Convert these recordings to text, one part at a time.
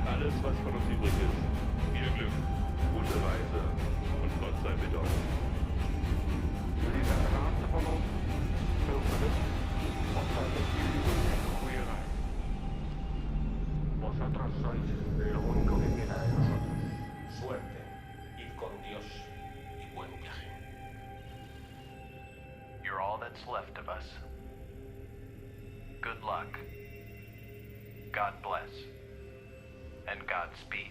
alles, was von uns übrig ist. Viel Glück, gute Reise und Gott sei mit euch. Jullie zijn de laatste van ons. Veel geluk. Of met jullie een goede reis. Vosotros sois lo único que queda de nosotros. Suerte, id con Dios y buen viaje. You're all that's left of us. Good luck. God bless. And Godspeed.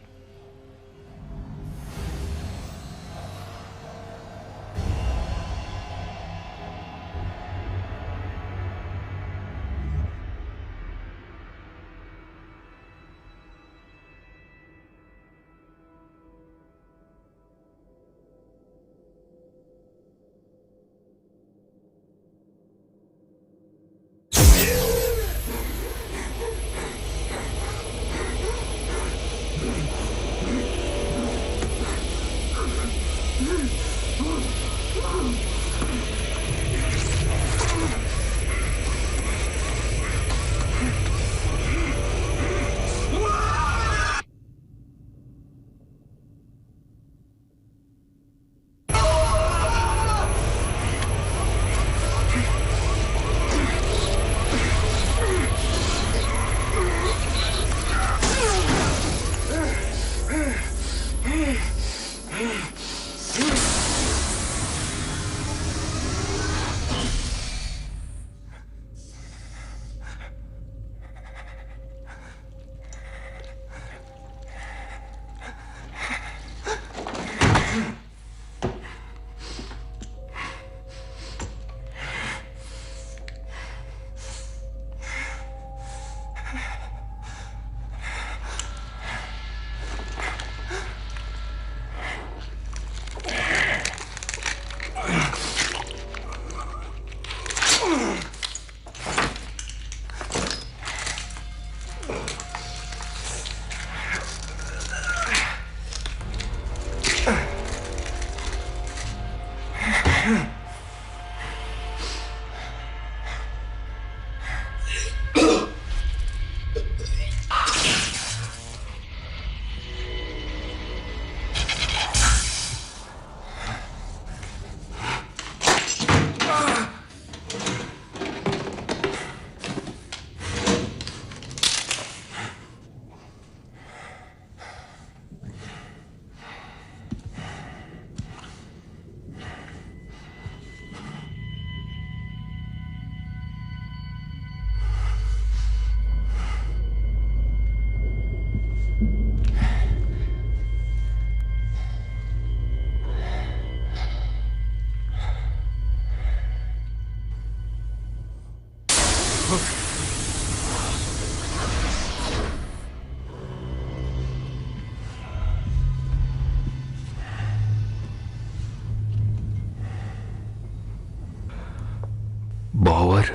बावर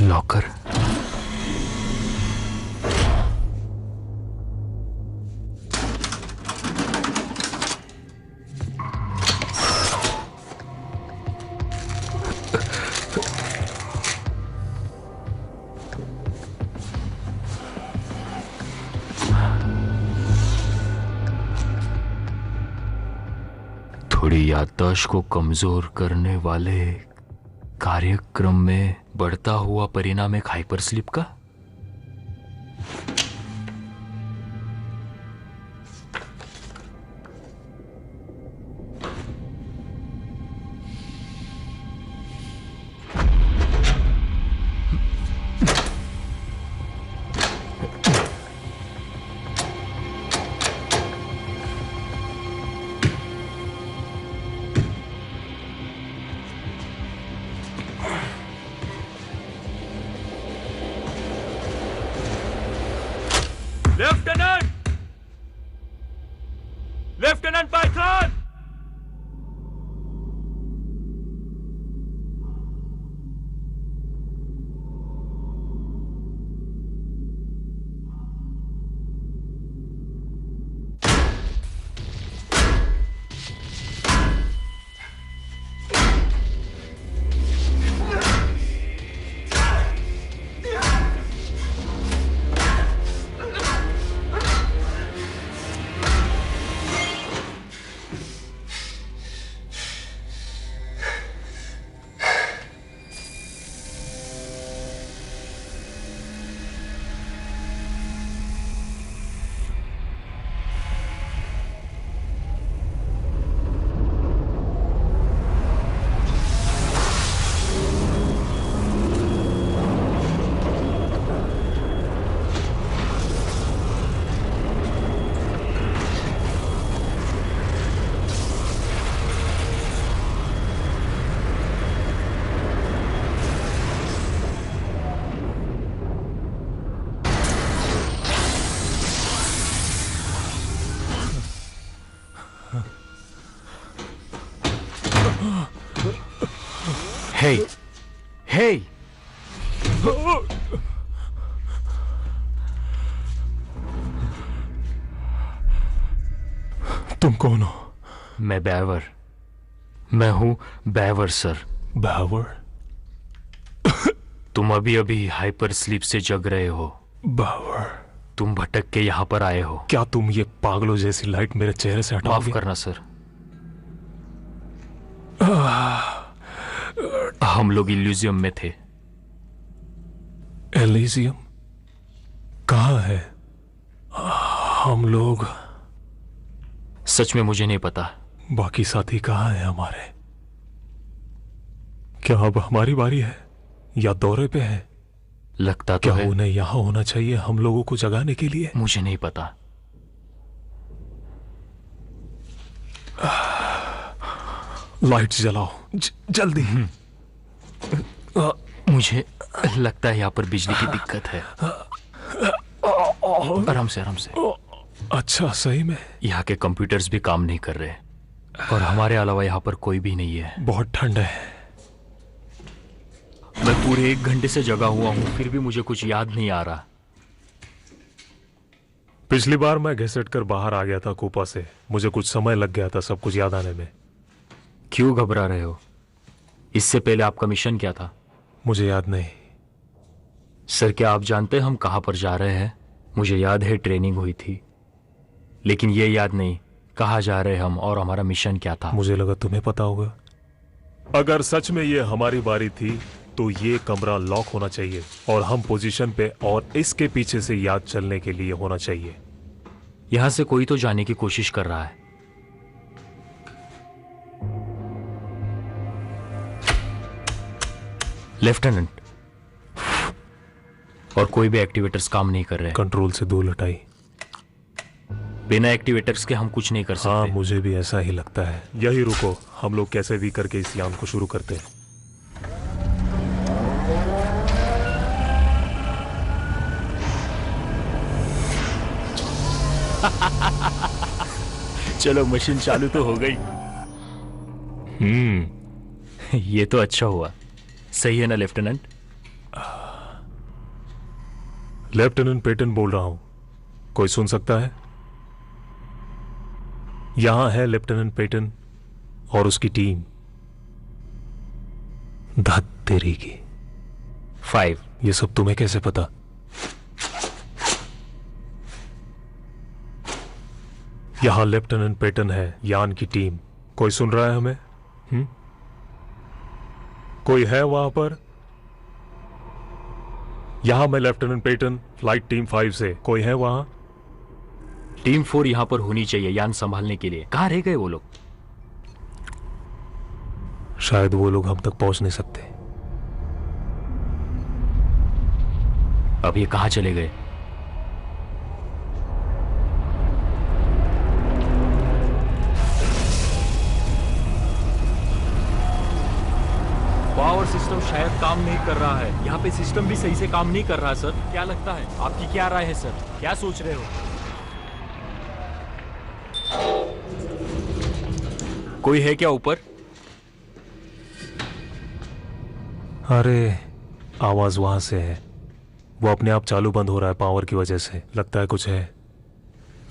लॉकर थोड़ी याददाश्त को कमजोर करने वाले कार्यक्रम में बढ़ता हुआ परिणाम एक हाइपरस्लीप का। हे हे तुम कौन हो? मैं बैवर। मैं हूं बैवर सर। बैवर? तुम अभी अभी हाइपर स्लीप से जग रहे हो। बैवर? तुम भटक के यहाँ पर आए हो। क्या तुम ये पागलों जैसी लाइट मेरे चेहरे से हटाओगे? माफ करना सर। हम लोग इल्यूजियम में थे। एलिजियम? कहाँ है? हम लोग? सच में मुझे नहीं पता। बाकी साथी कहाँ है हमारे? क्या अब हमारी बारी है या दौरे पे है? लगता तो क्या है। उन्हें यहां होना चाहिए हम लोगों को जगाने के लिए? मुझे नहीं पता। लाइट्स जलाओ जल्दी। मुझे लगता है यहाँ पर बिजली की दिक्कत है। आराम से आराम से। अच्छा, सही में? यहाँ के कंप्यूटर्स भी काम नहीं कर रहे और हमारे अलावा यहाँ पर कोई भी नहीं है। बहुत ठंड है। मैं पूरे 1 घंटे से जगा हुआ हूँ, फिर भी मुझे कुछ याद नहीं आ रहा। पिछली बार मैं घिसट कर बाहर आ गया था कूपा से। मुझे कुछ समय लग गया था सब कुछ याद आने में। क्यों घबरा रहे हो? इससे पहले आपका मिशन क्या था? मुझे याद नहीं। सर, क्या आप जानते हैं हम कहाँ पर जा रहे हैं? मुझे याद है ट्रेनिंग हुई थी, लेकिन ये याद नहीं कहाँ जा रहे हम और हमारा मिशन क्या था। मुझे लगा तुम्हें पता होगा। अगर सच में ये हमारी बारी थी तो ये कमरा लॉक होना चाहिए और हम पोजीशन पे और इसके पीछे से याद चलने के लिए होना चाहिए। यहां से कोई तो जाने की कोशिश कर रहा है। लेफ्टिनेंट, और कोई भी एक्टिवेटर्स काम नहीं कर रहे। कंट्रोल से दूर हटाई। बिना एक्टिवेटर्स के हम कुछ नहीं कर सकते। हाँ, मुझे भी ऐसा ही लगता है। यही रुको, हम लोग कैसे भी करके इस यान को शुरू करते हैं। चलो, मशीन चालू तो हो गई। ये तो अच्छा हुआ। सही है ना लेफ्टिनेंट? लेफ्टिनेंट पेटन बोल रहा हूं। कोई सुन सकता है? यहां है लेफ्टिनेंट पेटन और उसकी टीम। धत तेरी की। 5। ये सब तुम्हें कैसे पता? यहां लेफ्टिनेंट पेटन है, यान की टीम। कोई सुन रहा है हमें? कोई है वहां पर? यहां मैं लेफ्टिनेंट पेटन, फ्लाइट टीम 5 से। कोई है वहां? टीम 4 यहां पर होनी चाहिए यान संभालने के लिए। कहां रह गए वो लोग? शायद वो लोग हम तक पहुंच नहीं सकते। अब ये कहां चले गए? पावर सिस्टम शायद काम नहीं कर रहा है। यहाँ पे सिस्टम भी सही से काम नहीं कर रहा सर। क्या लगता है? आपकी क्या राय है सर? क्या सोच रहे हो? कोई है क्या ऊपर? अरे, आवाज वहां से है। वो अपने आप चालू बंद हो रहा है पावर की वजह से। लगता है कुछ है।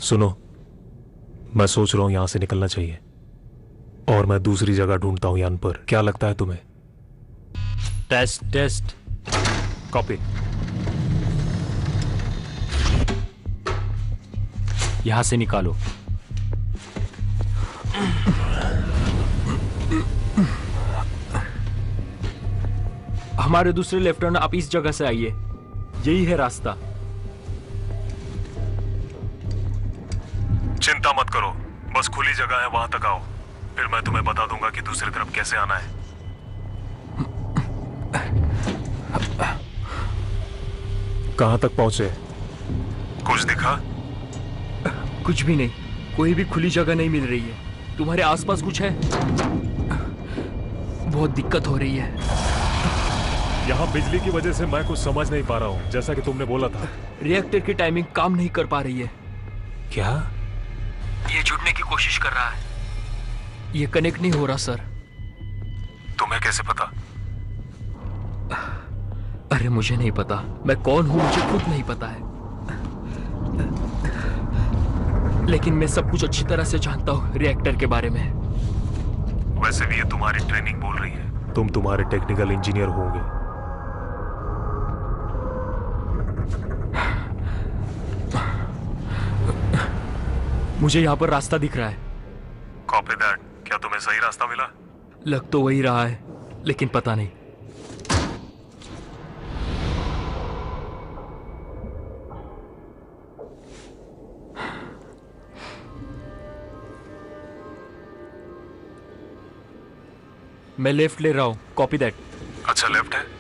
सुनो, मैं सोच रहा हूं यहां से निकलना चाहिए और मैं दूसरी जगह ढूंढता हूं यान पर। क्या लगता है तुम्हें? टेस्ट। कॉपी। यहां से निकालो। हमारे दूसरे लेफ्टिनेंट, आप इस जगह से आइए। यही है रास्ता। चिंता मत करो, बस खुली जगह है, वहां तक आओ। फिर मैं तुम्हें बता दूंगा कि दूसरी तरफ कैसे आना है। कहां तक पहुंचे? कुछ दिखा? कुछ भी नहीं। कोई भी खुली जगह नहीं मिल रही है। तुम्हारे आसपास कुछ है? बहुत दिक्कत हो रही है। यहाँ बिजली की वजह से मैं कुछ समझ नहीं पा रहा हूँ, जैसा कि तुमने बोला था। रिएक्टर की टाइमिंग काम नहीं कर पा रही है। क्या? ये जुड़ने की कोशिश कर रहा है। ये कनेक्ट नहीं हो रहा सर। कैसे पता? अरे मुझे नहीं पता, मैं कौन हूं मुझे खुद नहीं पता है, लेकिन मैं सब कुछ अच्छी तरह से जानता हूं रिएक्टर के बारे में। वैसे भी ये तुम्हारी ट्रेनिंग बोल रही है, तुम तुम्हारे टेक्निकल इंजीनियर होंगे। मुझे यहाँ पर रास्ता दिख रहा है। Copy that. क्या तुम्हें सही रास्ता मिला? लग तो वही रहा है, लेकिन पता नहीं। मैं लेफ्ट ले रहा हूं, कॉपी दैट। अच्छा, लेफ्ट है।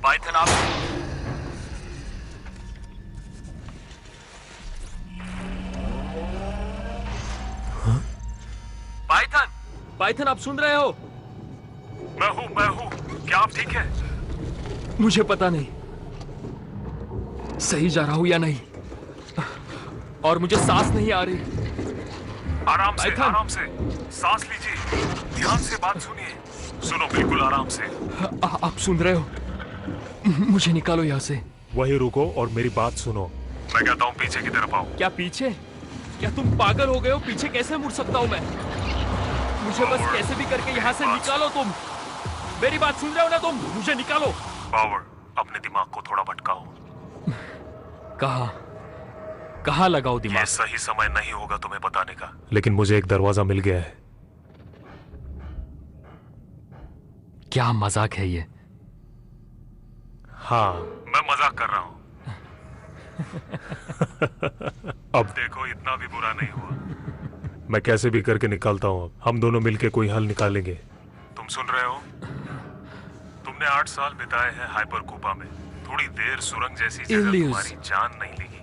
पाइथन आप पाइथन आप सुन रहे हो? मैं हूं। क्या आप ठीक है? मुझे पता नहीं सही जा रहा हूं या नहीं, और मुझे सांस नहीं आ रही। आराम से, पाइथन। आराम से सांस लीजिए, ध्यान से बात सुनिए। सुनो, बिल्कुल आराम से। आप सुन रहे हो? मुझे निकालो यहाँ से। वही रुको और मेरी बात सुनो। मैं कहता हूँ पीछे की तरफ आओ। क्या पीछे? क्या तुम पागल हो गए हो? पीछे कैसे मुड़ सकता हूँ मैं? मुझे बस कैसे भी करके यहाँ से निकालो तुम। मेरी बात सुन रहे हो ना तुम? मुझे निकालो। पावर, अपने दिमाग को थोड़ा भटकाओ। कहाँ लगाओ ये दिमाग? सही समय नहीं होगा तुम्हें बताने का, लेकिन मुझे एक दरवाजा मिल गया है। क्या मजाक है ये? हाँ, मैं मजाक कर रहा हूँ। अब देखो, इतना भी बुरा नहीं हुआ। मैं कैसे भी करके निकालता हूँ। हम दोनों मिलके कोई हल निकालेंगे। तुम सुन रहे हो? तुमने 8 साल बिताए हैं हाइपर कूपा में। थोड़ी देर सुरंग जैसी जगह इलियस। तुम्हारी जान नहीं लेगी।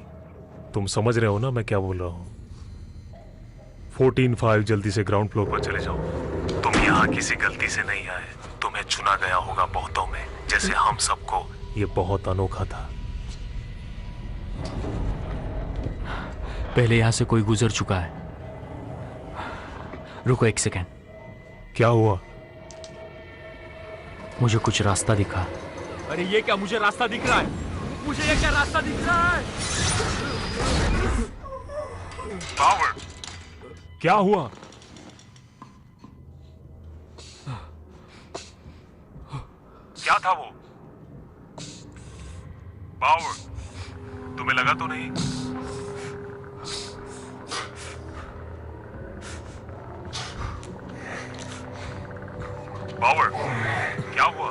तुम समझ रहे हो ना मैं क्या बोल रहा हूँ? 14-5 जल्दी से ग्राउंड फ्लोर पर चले जाओ। तुम यहाँ किसी गलती से नहीं आए। तुम्हें चुना गया होगा बहुतों में, जैसे हम सबको। ये बहुत अनोखा था। पहले यहाँ से कोई गुजर चुका है। रुको एक सेकेंड। क्या हुआ? मुझे कुछ रास्ता दिखा। अरे ये क्या, मुझे रास्ता दिख रहा है? मुझे ये क्या रास्ता दिख रहा है? पावर, क्या हुआ? क्या था वो? पावर, तुम्हें लगा तो नहीं? पावर, क्या हुआ?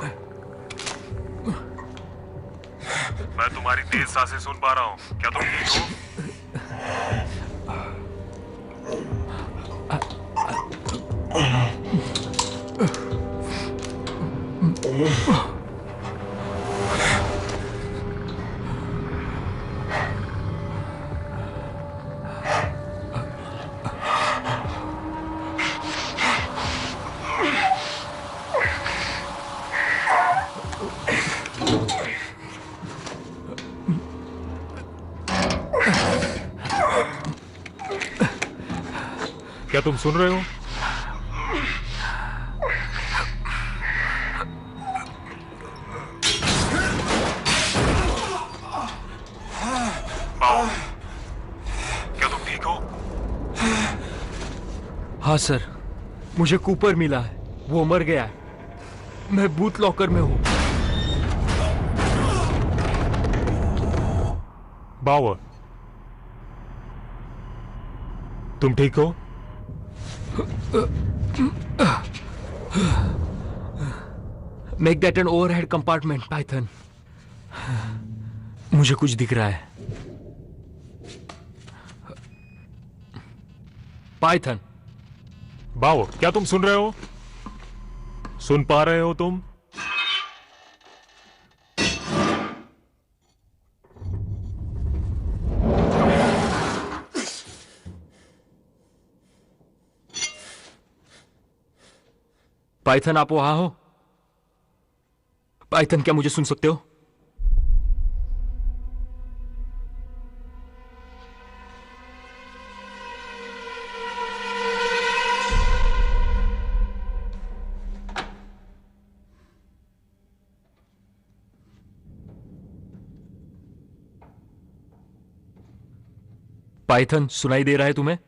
मैं तुम्हारी तेज सांसें सुन पा रहा हूं। क्या तुम ठीक हो? क्या तुम सुन रहे हो? क्या तुम ठीक हो? हाँ सर, मुझे कूपर मिला है। वो मर गया है। मैं बूथ लॉकर में हूं। बावर, तुम ठीक हो? Make that an overhead compartment, Python. मुझे कुछ दिख रहा है। पाइथन। बावर, क्या तुम सुन रहे हो? सुन पा रहे हो तुम? पाइथन, आप वहां हो? पाइथन, क्या मुझे सुन सकते हो? पाइथन, सुनाई दे रहा है तुम्हें?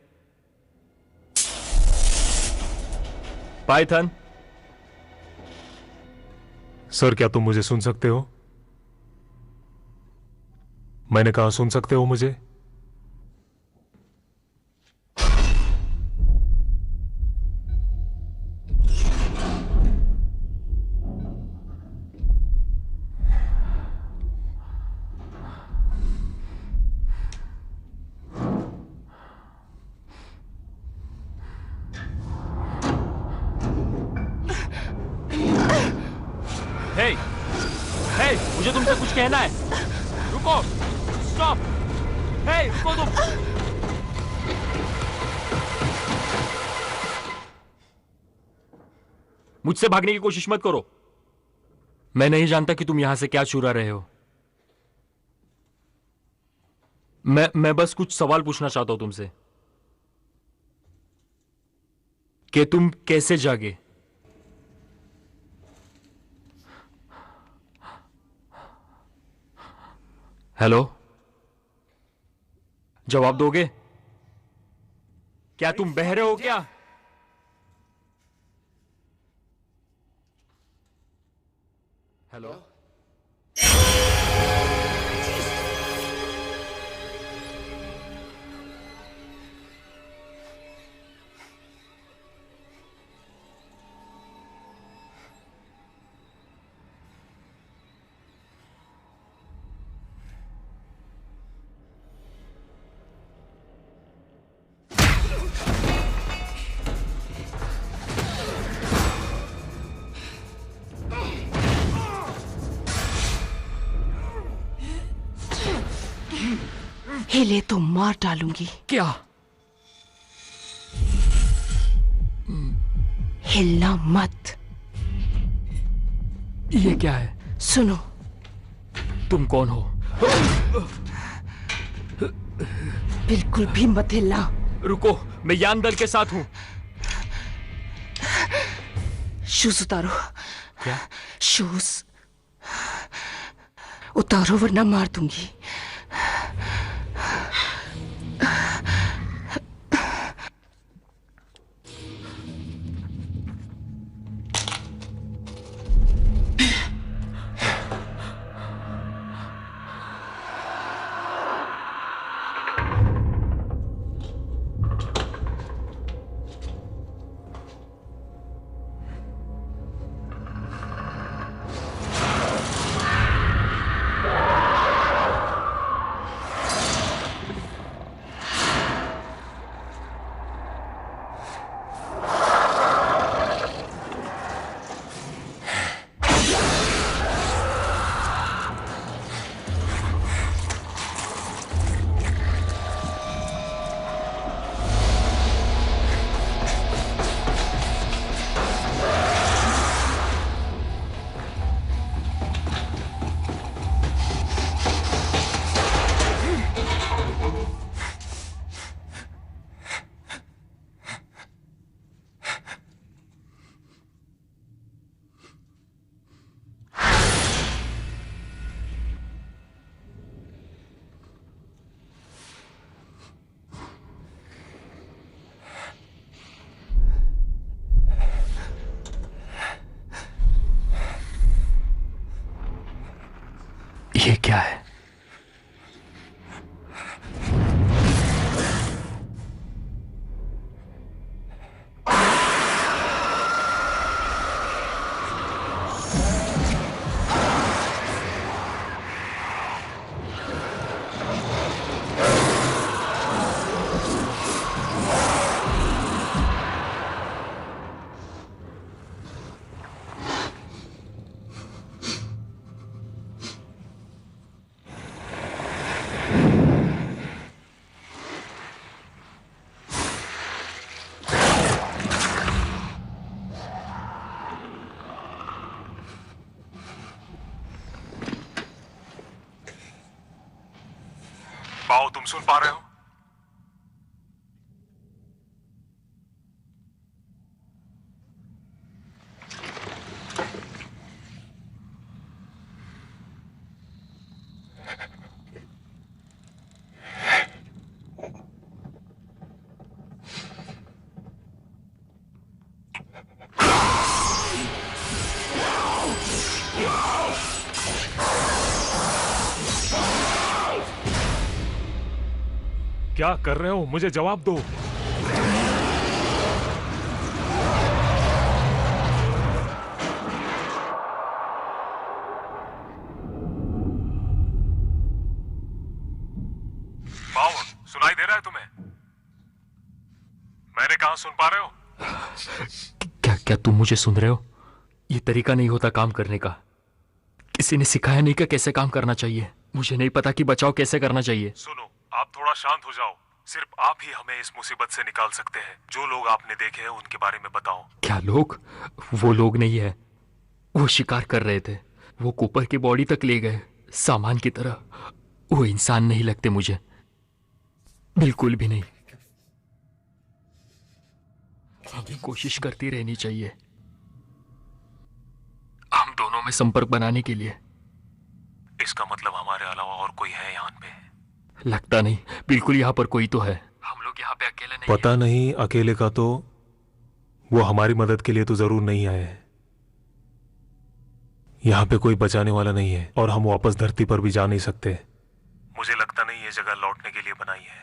पाइथन। सर, क्या तुम मुझे सुन सकते हो? मैंने कहा, सुन सकते हो मुझे? हे, हे, मुझे तुमसे कुछ कहना है। रुको, स्टॉप। हे, रुको तुम। मुझसे भागने की कोशिश मत करो। मैं नहीं जानता कि तुम यहां से क्या चुरा रहे हो। मैं बस कुछ सवाल पूछना चाहता हूं तुमसे कि तुम कैसे जागे। हेलो, जवाब दोगे? क्या तुम बहरे हो क्या? हेलो, हिले तो मार डालूंगी। क्या? हिलना मत। ये क्या है? सुनो, तुम कौन हो? बिल्कुल भी मत हिलना। रुको, मैं यान दल के साथ हूं। शूज उतारो। क्या? शूज उतारो वरना मार दूंगी। ये क्या है? पाओ, तुम सुन पा रहे हो? क्या कर रहे हो? मुझे जवाब दो। पावर, सुनाई दे रहा है तुम्हें? मैंने कहा सुन पा रहे हो? क्या क्या तुम मुझे सुन रहे हो? ये तरीका नहीं होता काम करने का। किसी ने सिखाया नहीं कि कैसे काम करना चाहिए। मुझे नहीं पता कि बचाव कैसे करना चाहिए। सुनो, आप थोड़ा शांत हो जाओ। सिर्फ आप ही हमें इस मुसीबत से निकाल सकते हैं। जो लोग आपने देखे हैं उनके बारे में बताओ। क्या लोग? वो लोग नहीं है। वो शिकार कर रहे थे। वो कूपर की बॉडी तक ले गए सामान की तरह। वो इंसान नहीं लगते मुझे, बिल्कुल भी नहीं। हमें कोशिश करती रहनी चाहिए हम दोनों में संपर्क बनाने के लिए। इसका मतलब हमारे अलावा और कोई है यहाँ पे? लगता नहीं। बिल्कुल यहाँ पर कोई तो है। हम लोग यहाँ पे अकेले नहीं पता नहीं, अकेले का तो वो हमारी मदद के लिए तो जरूर नहीं आए हैं। यहाँ पे कोई बचाने वाला नहीं है और हम वापस धरती पर भी जा नहीं सकते। मुझे लगता नहीं ये जगह लौटने के लिए बनाई है।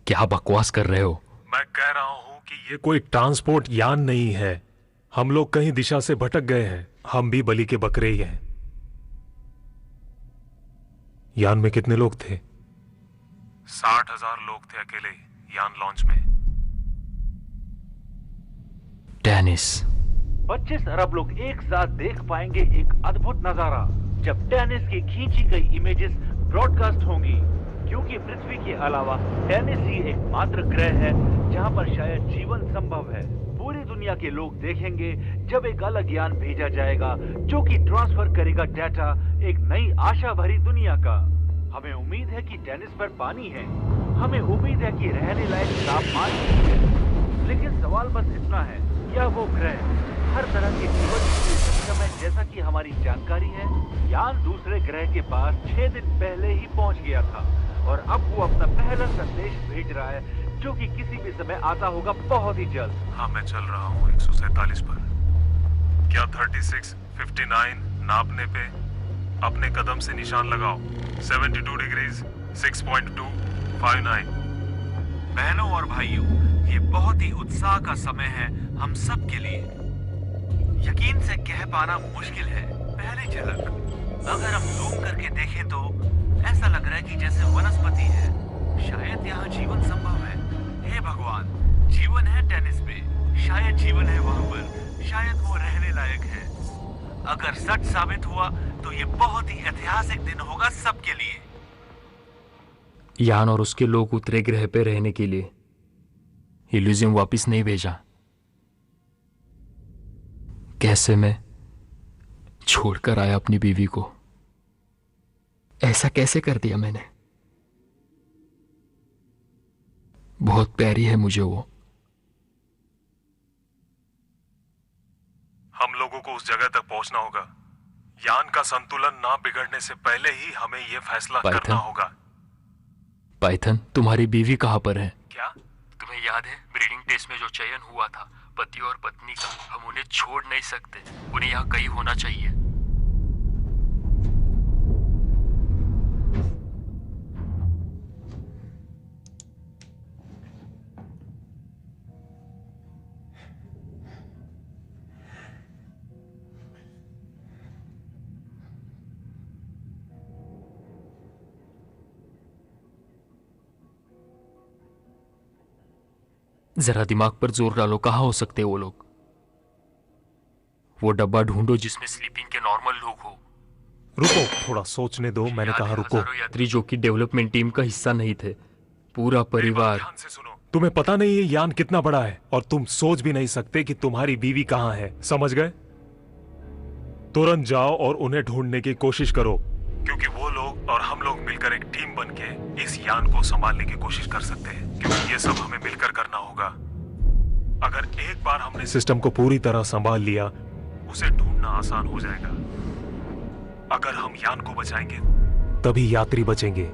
क्या बकवास कर रहे हो? मैं कह रहा हूं कि ये कोई ट्रांसपोर्ट यान नहीं है। हम लोग कहीं दिशा से भटक गए हैं। हम भी बलि के बकरे ही हैं। यान में कितने लोग थे? 60,000 लोग थे अकेले यान लॉन्च में। डेनिस, 25 अरब लोग एक साथ देख पाएंगे एक अद्भुत नजारा जब डेनिस की खींची गई इमेजेस ब्रॉडकास्ट होंगी, क्योंकि पृथ्वी के अलावा डेनिस ही एकमात्र ग्रह है जहां पर शायद जीवन संभव है। पूरी दुनिया के लोग देखेंगे जब एक अलग यान भेजा जाएगा जो कि ट्रांसफर करेगा डाटा एक नई आशा भरी दुनिया का। हमें उम्मीद है कि डेनिस पर पानी है, हमें उम्मीद है कि रहने लायक तापमान है, लेकिन सवाल बस इतना है, क्या वो ग्रह हर तरह के जीवन के लिए सक्षम है जैसा कि हमारी जानकारी है? यान दूसरे ग्रह के पास 6 दिन पहले ही पहुंच गया था और अब वो अपना पहला संदेश भेज रहा है जो कि किसी भी समय आता होगा बहुत ही जल्द। हाँ, मैं चल रहा हूँ 147 पर। क्या 36, 59 नापने पे अपने कदम से निशान लगाओ। 72 डिग्रीज 6.259। बहनों और भाइयों, ये बहुत ही उत्साह का समय है हम सब के लिए। यकीन से कह पाना मुश्किल है। पहली झलक अगर हम जूम करके देखें तो ऐसा लग रहा है कि जैसे वनस्पति है। शायद यहाँ जीवन संभव है। हे भगवान, जीवन है डेनिस पे। शायद जीवन है वहां पर। शायद वो रहने लायक है। अगर सच साबित हुआ तो ये बहुत ही ऐतिहासिक दिन होगा सबके लिए। यान और उसके लोग उतरे ग्रह पे रहने के लिए। इल्यूजियम वापस नहीं भेजा। कैसे मैं छोड़कर आया अपनी बीवी को? ऐसा कैसे कर दिया मैंने? बहुत प्यारी है मुझे वो। हम लोगों को उस जगह तक पहुंचना होगा। यान का संतुलन ना बिगड़ने से पहले ही हमें यह फैसला करना होगा। पाइथन, तुम्हारी बीवी कहां पर है? क्या तुम्हें याद है ब्रीडिंग टेस्ट में जो चयन हुआ था पति और पत्नी का? हम उन्हें छोड़ नहीं सकते। उन्हें यहाँ कहीं होना चाहिए। जरा दिमाग पर जोर डालो। कहाँ हो सकते वो लोग? वो डब्बा ढूंढो जिसमें स्लीपिंग के नॉर्मल लोग हो। रुको, थोड़ा सोचने दो। मैंने कहा रुको। हजारों यात्री जो कि डेवलपमेंट टीम का हिस्सा नहीं थे। पूरा परिवार। ध्यान से सुनो। तुम्हें पता नहीं ये यान कितना बड़ा है और तुम सोच भी नहीं सकते कि तुम्हारी बीवी कहाँ है। समझ गए? तुरंत जाओ और उन्हें ढूंढने की कोशिश करो, क्योंकि वो लोग और हम लोग मिलकर एक टीम बनके इस यान को संभालने की कोशिश कर सकते हैं, क्योंकि ये सब हमें मिलकर करना होगा। अगर एक बार हमने सिस्टम को पूरी तरह संभाल लिया, उसे ढूंढना आसान हो जाएगा। अगर हम यान को बचाएंगे, तभी यात्री बचेंगे।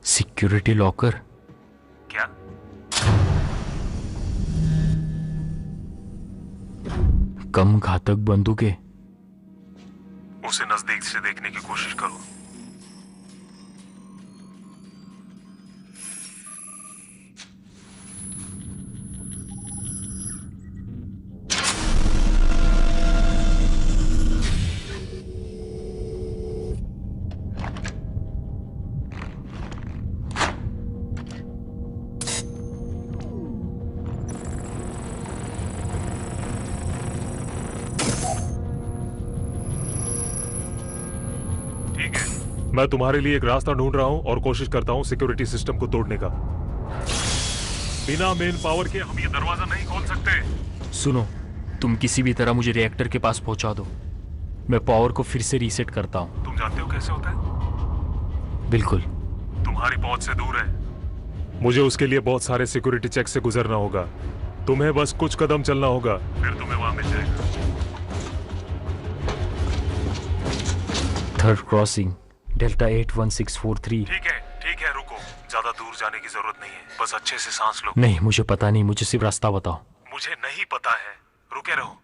Security locker? क्या? कम घातक बंदूकें? उसे नजदीक से देखने की कोशिश करो। मैं तुम्हारे लिए एक रास्ता ढूंढ रहा हूं और कोशिश करता हूं सिक्योरिटी सिस्टम को तोड़ने का। बिना मेन पावर के हम ये दरवाजा नहीं खोल सकते। सुनो, तुम किसी भी तरह मुझे रिएक्टर के पास पहुंचा दो। मैं पावर को फिर से रीसेट करता हूं। तुम जानते हो कैसे होता है? बिल्कुल। तुम्हारी पहुंच से दूर है। मुझे उसके लिए बहुत सारे सिक्योरिटी चेक से गुजरना होगा। तुम्हें बस कुछ कदम चलना होगा, फिर तुम्हें वहां मिल जाएगा। Third crossing, delta 81643। ठीक है, रुको। ज्यादा दूर जाने की जरूरत नहीं है, बस अच्छे से सांस लो। नहीं, मुझे पता नहीं, मुझे सिर्फ रास्ता बताओ। मुझे नहीं पता है, रुके रहो।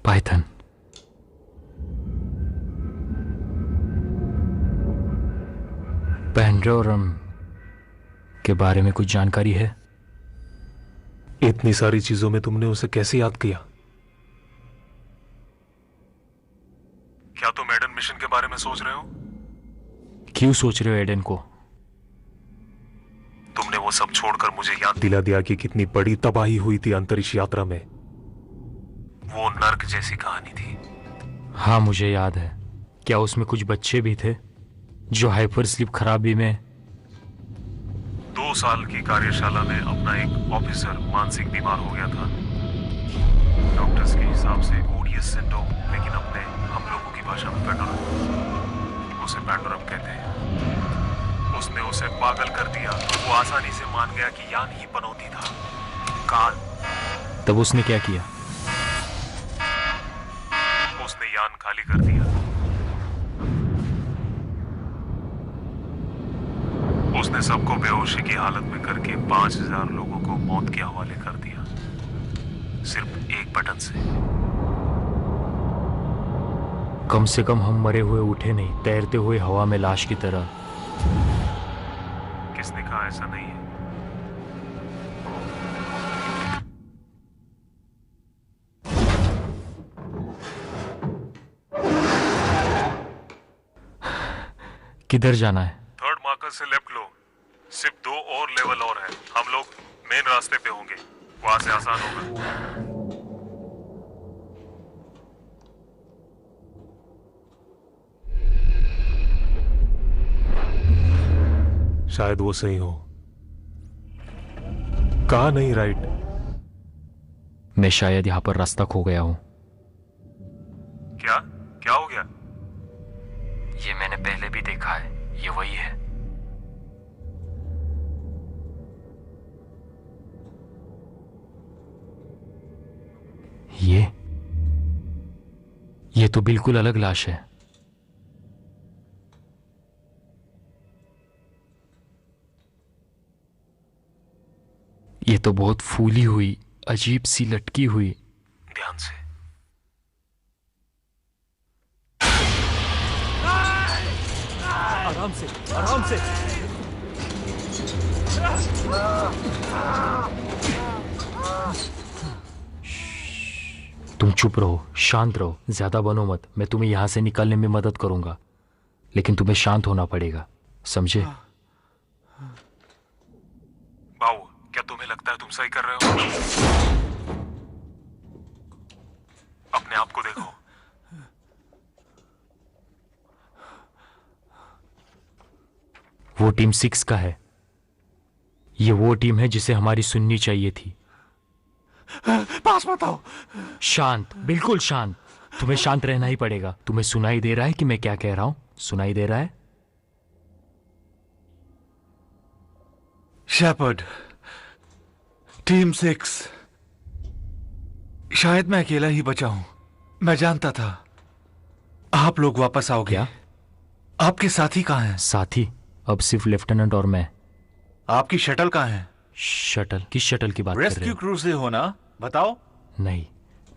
पाइथन। पैंडोरम के बारे में कुछ जानकारी है? इतनी सारी चीजों में तुमने उसे कैसे याद किया? क्या तुम एडन मिशन के बारे में सोच रहे हो? क्यों सोच रहे हो एडन को? तुमने वो सब छोड़कर मुझे याद दिला दिया कि कितनी बड़ी तबाही हुई थी अंतरिक्ष यात्रा में। वो नर्क जैसी कहानी थी। हाँ, मुझे याद है। क्या उसमें कुछ बच्चे भी थे जो हाइपर स्लीप खराबी में? 2 साल की कार्यशाला में अपना एक ऑफिसर मानसिक बीमार हो गया था। डॉक्टर्स के हिसाब से ओडियस सिंड्रोम, लेकिन अपने हम लोगों की भाषा में पैंडोरम। उसे पैंडोरम कहते हैं। उसने उसे पागल कर दिया। वो आसानी से मान गया कि यान ही पनौती था, काल। तब उसने क्या किया? उसने यान खाली कर दिया। उसने सबको बेहोशी की हालत में करके 5000 लोगों को मौत के हवाले कर दिया, सिर्फ एक बटन से। कम से कम हम मरे हुए उठे नहीं, तैरते हुए हवा में लाश की तरह। किसने कहा ऐसा नहीं है? किधर जाना है? थर्ड मार्कर से लेफ्ट लो। सिर्फ 2 और लेवल और है। हम लोग मेन रास्ते पे होंगे, वहां से आसान होगा। शायद वो सही हो। कहा नहीं राइट? मैं शायद यहां पर रास्ता खो गया हूं। क्या हो गया? ये मैंने पहले भी देखा है। ये वही है। ये तो बिल्कुल अलग लाश है। ये तो बहुत फूली हुई, अजीब सी लटकी हुई। ध्यान से। आराम से, आराम से। तुम चुप रहो, शांत रहो, ज्यादा बनो मत। मैं तुम्हें यहां से निकलने में मदद करूंगा, लेकिन तुम्हें शांत होना पड़ेगा, समझे? बाऊ, क्या तुम्हें लगता है तुम सही कर रहे हो? अपने आप को देखो। वो टीम 6 का है। ये वो टीम है जिसे हमारी सुननी चाहिए थी। पास मत आओ। शांत, बिल्कुल शांत। तुम्हें शांत रहना ही पड़ेगा। तुम्हें सुनाई दे रहा है कि मैं क्या कह रहा हूं? सुनाई दे रहा है? Shepard, team 6। शायद मैं अकेला ही बचा हूं। मैं जानता था आप लोग वापस आओगे। क्या? आपके साथी कहां हैं? साथी? अब सिर्फ लेफ्टिनेंट और मैं। आपकी शटल कहां है? शटल? किस शटल की बात कर रहे रेस्क्यू हो? क्रू से हो ना? बताओ। नहीं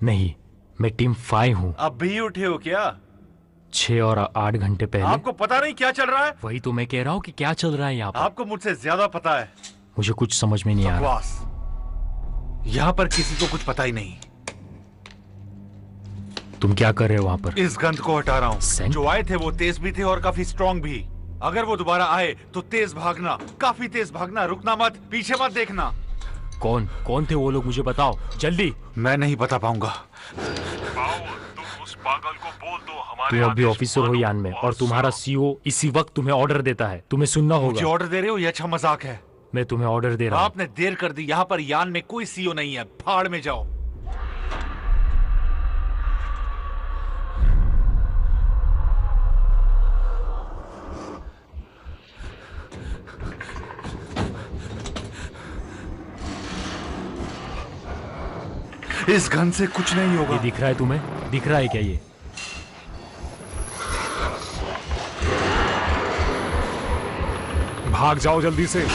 नहीं, मैं टीम 5 हूं। अब भी उठे हो क्या? 6 और 8 घंटे पहले। आपको पता नहीं क्या चल रहा है? वही तो मैं कह रहा हूं कि क्या चल रहा है यहाँ पर। आपको मुझसे ज्यादा पता है। मुझे कुछ समझ में नहीं आ रहा। बकवास। यहाँ पर किसी को कुछ पता ही नहीं। तुम क्या कर रहे हो वहां पर? इस गंध को हटा रहा हूँ। सेंट? जो आए थे वो तेज भी थे और काफी स्ट्रांग भी। अगर वो दोबारा आए तो तेज भागना, काफी तेज भागना, रुकना मत, पीछे मत देखना। कौन कौन थे वो लोग? मुझे बताओ जल्दी। मैं नहीं बता पाऊंगा। तुम उस पागल को बोल दो हमारे तुम अभी आदेश ऑफिसर हो मानो यान में, और तुम्हारा सुनो। सीईओ इसी वक्त तुम्हें ऑर्डर देता है। तुम्हें सुनना मुझे होगा। ऑर्डर दे रहे हो? ये अच्छा मजाक है। मैं तुम्हें ऑर्डर दे रहा हूं। आपने देर कर दी। यहाँ पर यान में कोई सीईओ नहीं है। फाड़ में जाओ। इस गन से कुछ नहीं होगा। ये दिख रहा है तुम्हें? दिख रहा है क्या ये? भाग जाओ जल्दी से।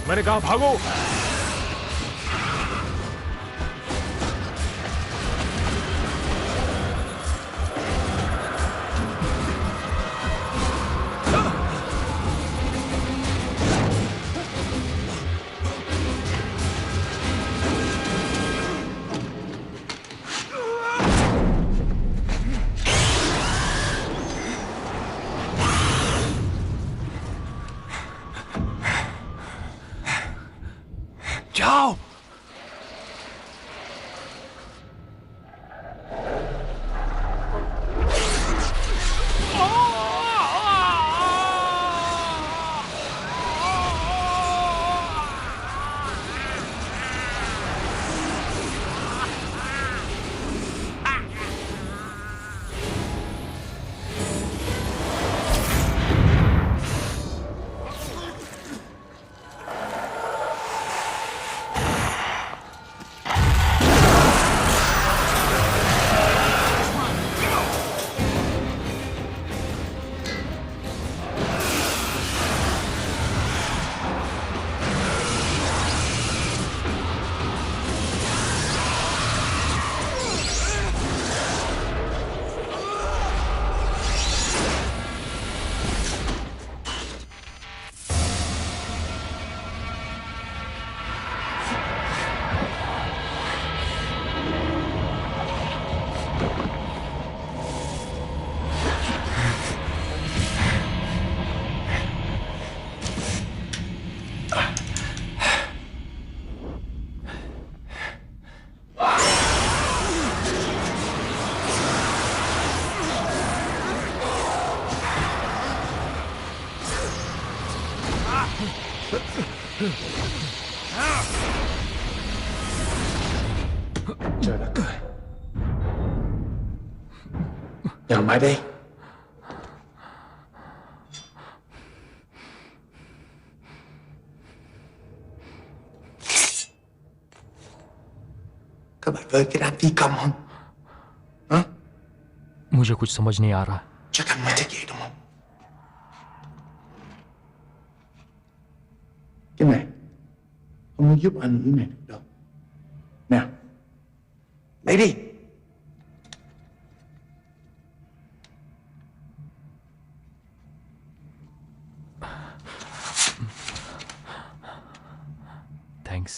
मैंने कहा भागो। जाओ। Nhận mãi đi. Các bạn với cái đám phi công không? Hả? मुझे कुछ समझ नहीं आ रहा। Chắc anh mới chắc vậy đúng không? Cái này không có giúp anh những này được đâu. Nào, lấy đi. Thanks.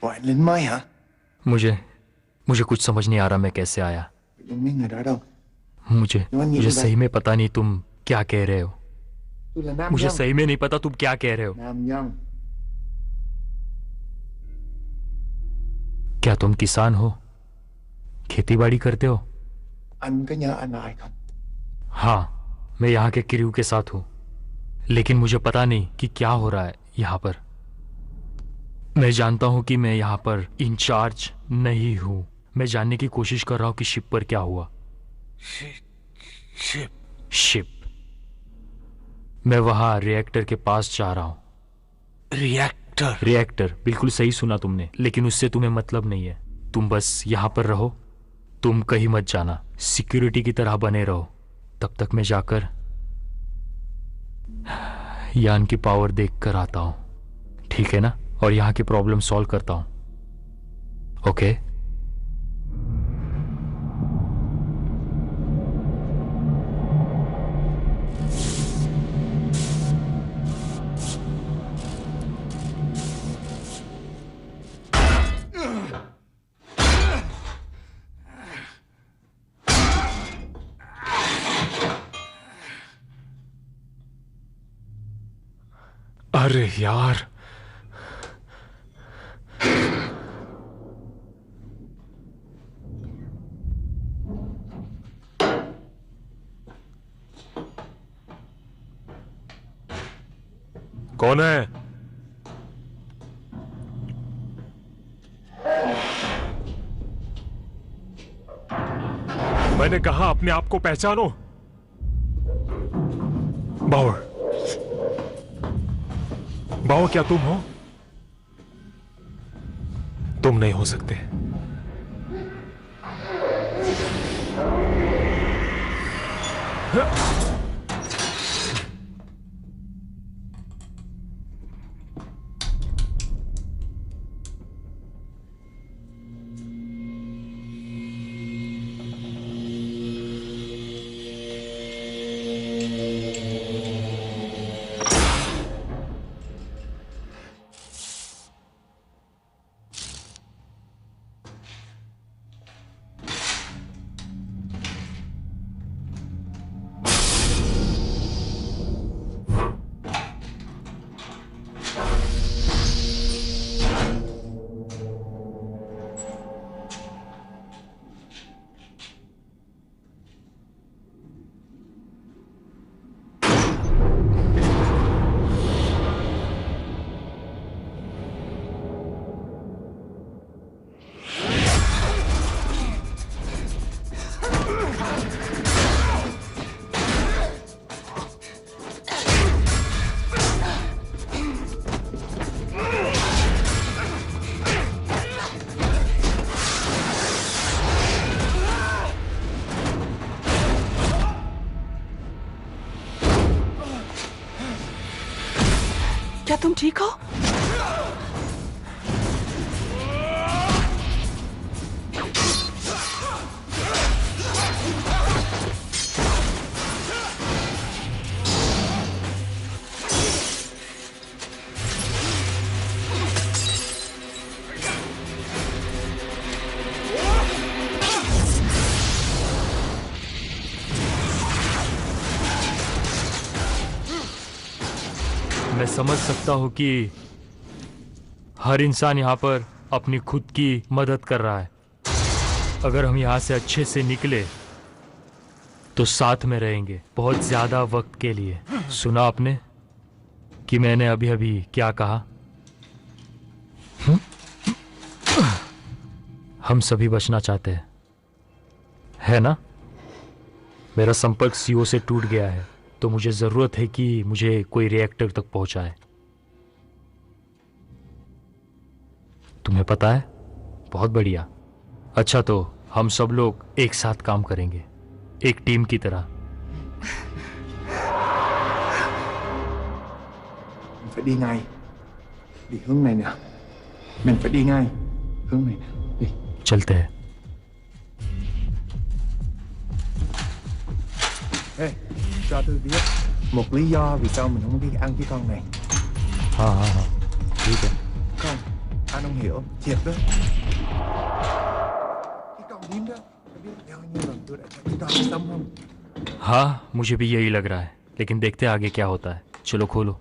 Bộ anh lính mới hả? मुझे कुछ समझ नहीं आ रहा मैं कैसे आया। Những mấy người đó đâu? मुझे सही में पता नहीं तुम क्या कह रहे हो। Tôi là nam मुझे nhân. सही में नहीं पता तुम क्या कह रहे हो। Nam nhân. क्या तुम किसान हो? खेती बाड़ी करते हो? Anh có nhớ anh là ai không? हाँ, मैं यहाँ के क्रू के साथ हूँ, लेकिन मुझे पता नहीं कि क्या हो रहा है यहाँ पर। मैं जानता हूँ कि मैं यहाँ पर इंचार्ज नहीं हूँ। मैं जानने की कोशिश कर रहा हूँ कि शिप पर क्या हुआ। शिप। मैं वहाँ रिएक्टर के पास जा रहा हूँ। रिएक्टर, बिल्कुल सही सुना तुमने, लेकिन उससे तुम्हें मतलब नहीं है। तुम बस यहाँ पर रहो, तुम कहीं मत जाना, सिक्योरिटी की तरह बने रहो। तब तक मैं जाकर यान की पावर देख कर आता हूँ, ठीक है ना? और यहाँ की प्रॉब्लम सॉल्व करता हूँ। ओके? अरे यार, कौन है? मैंने कहा अपने आप को पहचानो। बावर, क्या तुम हो? तुम नहीं हो सकते। क्या तुम ठीक हो? मैं समझ सकता हूं कि हर इंसान यहाँ पर अपनी खुद की मदद कर रहा है। अगर हम यहाँ से अच्छे से निकले तो साथ में रहेंगे बहुत ज्यादा वक्त के लिए। सुना आपने कि मैंने अभी अभी क्या कहा? हम सभी बचना चाहते हैं, है ना? मेरा संपर्क सीओ से टूट गया है, तो मुझे जरूरत है कि मुझे कोई रिएक्टर तक पहुंचाए। तुम्हें पता है? बहुत बढ़िया। अच्छा, तो हम सब लोग एक साथ काम करेंगे, एक टीम की तरह। Mình phải đi ngay. Đi hướng này nè. Mình phải đi ngay. Hướng này nè. Đi. चलते हैं। Ê, cho tôi biết một lý do vì sao mình không đi ăn cái con này. हाँ, ठीक है। Không, anh không hiểu. Thiệt đó. Cái con điếm đó, tôi biết bao nhiêu lần tôi đã thấy cái con sống không? हाँ, मुझे भी यही लग रहा है, लेकिन देखते हैं आगे क्या होता है। चलो खोलो।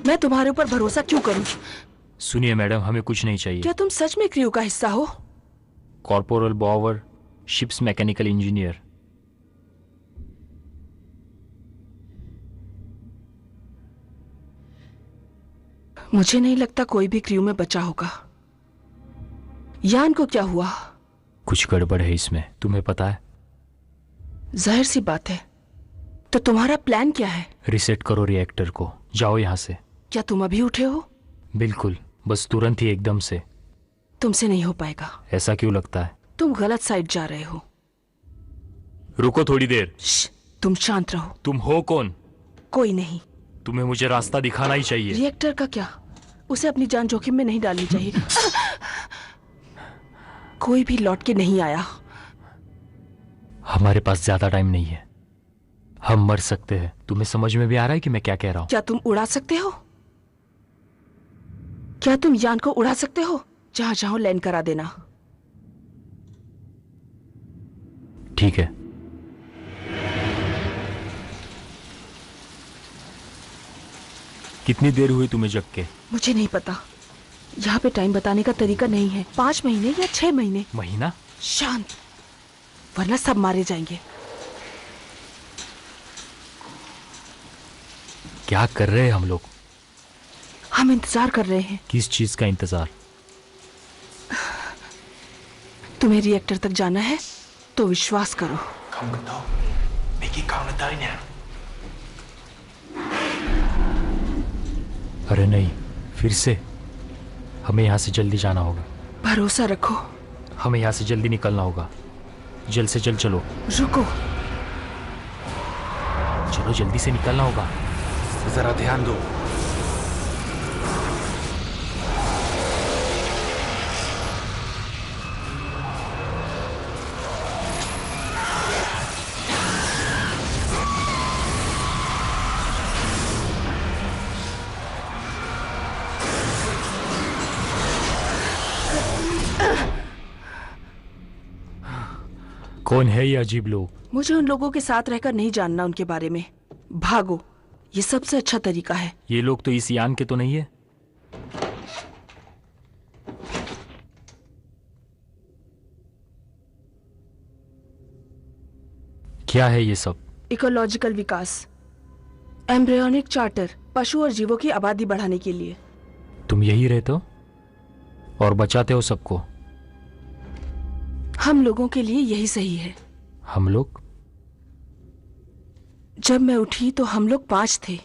मैं तुम्हारे ऊपर भरोसा क्यों करूं? सुनिए मैडम, हमें कुछ नहीं चाहिए। क्या तुम सच में क्रू का हिस्सा हो? Corporal Bower, ships mechanical engineer. मुझे नहीं लगता कोई भी क्रू में बचा होगा। यान को क्या हुआ? कुछ गड़बड़ है इसमें, तुम्हें पता है? जाहिर सी बात है। तो तुम्हारा प्लान क्या है? रिसेट करो रिएक्टर को, जाओ यहाँ से। क्या तुम अभी उठे हो? बिल्कुल, बस तुरंत ही, एकदम से। तुमसे नहीं हो पाएगा। ऐसा क्यों लगता है? तुम गलत साइड जा रहे हो। रुको थोड़ी देर। तुम शांत रहो। तुम हो कौन? कोई नहीं। तुम्हें मुझे रास्ता दिखाना ही चाहिए। रिएक्टर का क्या? उसे अपनी जान जोखिम में नहीं डालनी चाहिए। कोई भी लौट के नहीं आया। हमारे पास ज्यादा टाइम नहीं है, हम मर सकते हैं। तुम्हें समझ में भी आ रहा है कि मैं क्या कह रहा हूं? क्या तुम उड़ा सकते हो? क्या तुम यान को उड़ा सकते हो? जहां चाहो लैंड करा देना। ठीक है। कितनी देर हुई तुम्हें जग के? मुझे नहीं पता। यहाँ पे टाइम बताने का तरीका नहीं है। 5 महीने या 6 महीने। महीना? शांत, वरना सब मारे जाएंगे। क्या कर रहे हैं हम लोग? हम इंतजार कर रहे हैं। किस चीज का इंतजार? तुम्हें रिएक्टर तक जाना है तो विश्वास करो। अरे नहीं, फिर से? हमें यहाँ से जल्दी जाना होगा। भरोसा रखो। हमें यहाँ से जल्दी निकलना होगा। जल्द से जल्द चलो। रुको। चलो, जल्दी से निकलना होगा। जरा ध्यान दो। कौन है ये अजीब लोग? मुझे उन लोगों के साथ रहकर नहीं जानना उनके बारे में। भागो, ये सबसे अच्छा तरीका है। ये लोग तो इस यान के तो नहीं है? क्या है ये सब? इकोलॉजिकल विकास, एम्ब्रियोनिक चार्टर, पशु और जीवों की आबादी बढ़ाने के लिए। तुम यही रहते हो और बचाते हो सबको? हम लोगों के लिए यही सही है। हम लोग? जब मैं उठी तो हम लोग 5 थे।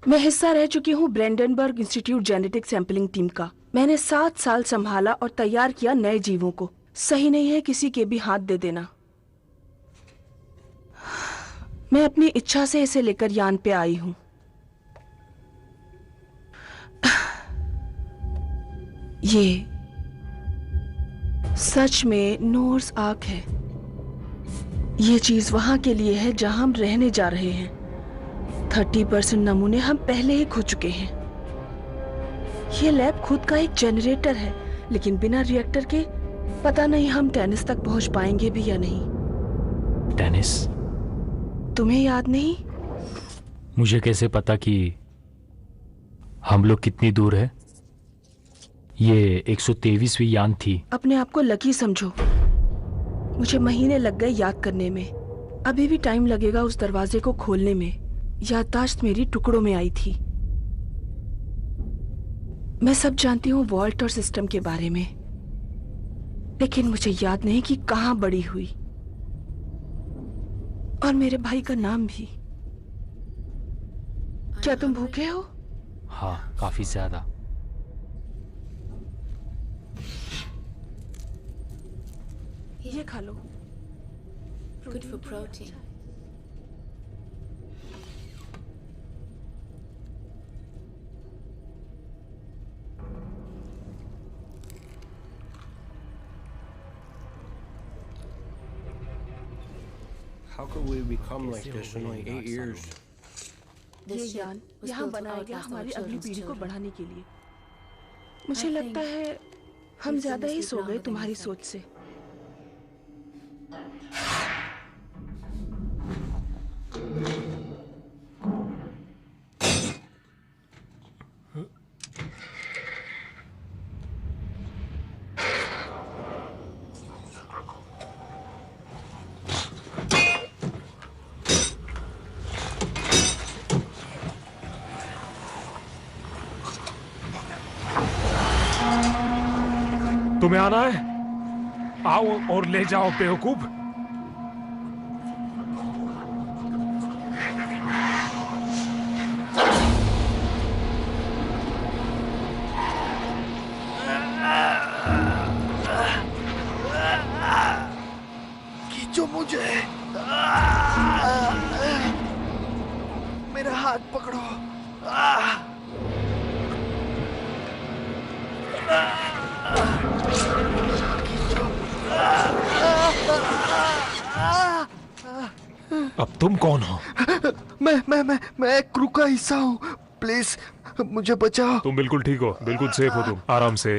मैं हिस्सा रह चुकी हूँ ब्रेंडनबर्ग इंस्टीट्यूट जेनेटिक सैंपलिंग टीम का। मैंने 7 साल संभाला और तैयार किया नए जीवों को। सही नहीं है किसी के भी हाथ दे देना। मैं अपनी इच्छा से इसे लेकर यान पे आई हूं। ये सच में नोर्स आर्क है। ये चीज वहां के लिए है जहां हम रहने जा रहे हैं। 30% नमूने हम पहले ही खो चुके हैं। ये लैब खुद का एक जनरेटर है, लेकिन बिना रिएक्टर के पता नहीं हम टेनिस तक पहुंच पाएंगे भी या नहीं। टेनिस? तुम्हें याद नहीं? मुझे कैसे पता कि हम लोग कितनी दूर है? ये 123वीं यान थी। अपने आप को लकी समझो। मुझे महीने लग गए याद करने में। अभी भी टाइम लगेगा उस दरवाजे को खोलने में। याददाश्त मेरी टुकड़ों में आई थी। मैं सब जानती हूँ वॉल्ट और सिस्टम के बारे में, लेकिन मुझे याद नहीं कि कहाँ बड़ी हुई। और मेरे भाई का नाम भी। क्या तुम भूखे हो? हाँ, काफी ज्यादा। ये खा लो। Good for protein. How could we become like this in like 8 years? ये यान यहाँ बनाया गया हमारी अगली पीढ़ी को बढ़ाने के लिए। मुझे लगता है हम ज्यादा ही सो गए तुम्हारी सोच से। तुम्हें आना है? आओ और ले जाओ बेवकूफ। खींचो मुझे, मेरा हाथ पकड़ो। अब तुम कौन हो? मैं क्रू का हिस्सा हूँ। प्लीज मुझे बचाओ। तुम बिल्कुल ठीक हो, बिल्कुल सेफ हो तुम, आराम से।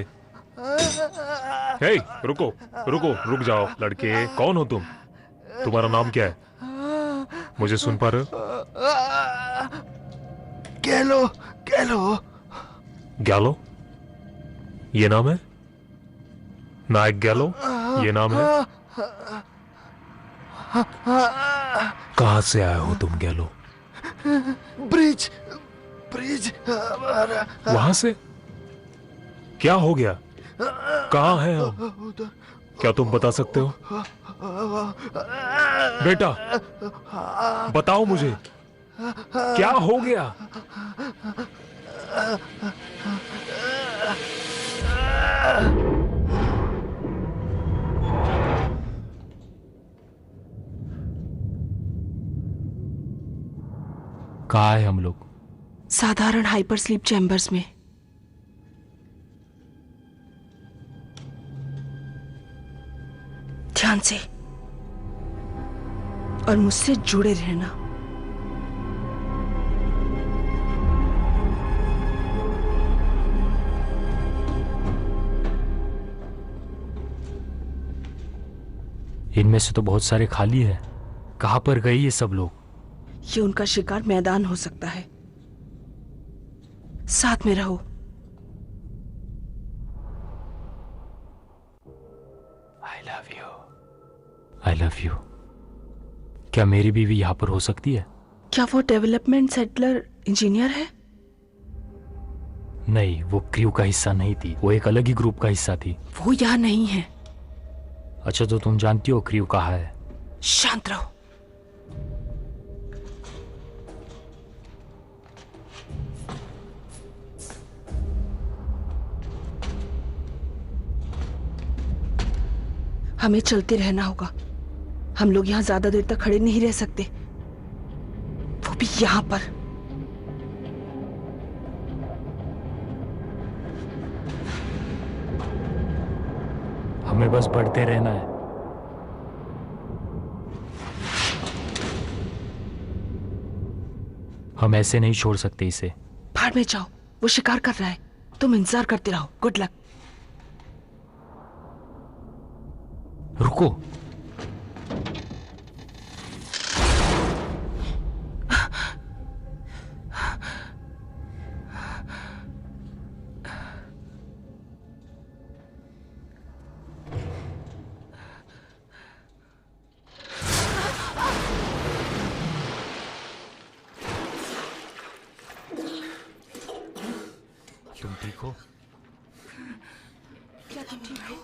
हे, रुको रुको, रुक जाओ लड़के। कौन हो तुम? तुम्हारा नाम क्या है? मुझे सुन पा रहे हो? गैलो। गैलो? ये नाम है? नायक गैलो ये नाम है? कहां से आए हो तुम गैलो? ब्रिज। वहां से? क्या हो गया? कहां हैं हम? क्या तुम बता सकते हो? बेटा बताओ मुझे, क्या हो गया? कहाँ है हम लोग? साधारण हाइपर स्लीप चैम्बर्स में। ध्यान से और मुझसे जुड़े रहना। इनमें से तो बहुत सारे खाली है। कहां पर गए ये सब लोग? ये उनका शिकार मैदान हो सकता है। साथ में रहो। I love you. क्या मेरी बीवी यहां पर हो सकती है? क्या वो डेवलपमेंट सेटलर इंजीनियर है? नहीं, वो क्रू का हिस्सा नहीं थी, वो एक अलग ही ग्रुप का हिस्सा थी। वो यहाँ नहीं है। अच्छा, तो तुम जानती हो क्रू कहाँ है? शांत रहो। हमें चलते रहना होगा। हम लोग यहाँ ज्यादा देर तक खड़े नहीं रह सकते, वो भी यहाँ पर। हमें बस बढ़ते रहना है। हम ऐसे नहीं छोड़ सकते इसे। भाड़ में जाओ, वो शिकार कर रहा है। तुम इंतजार करते रहो। Good luck. रुको। तुम ठीक हो? क्या तुम ठीक हो?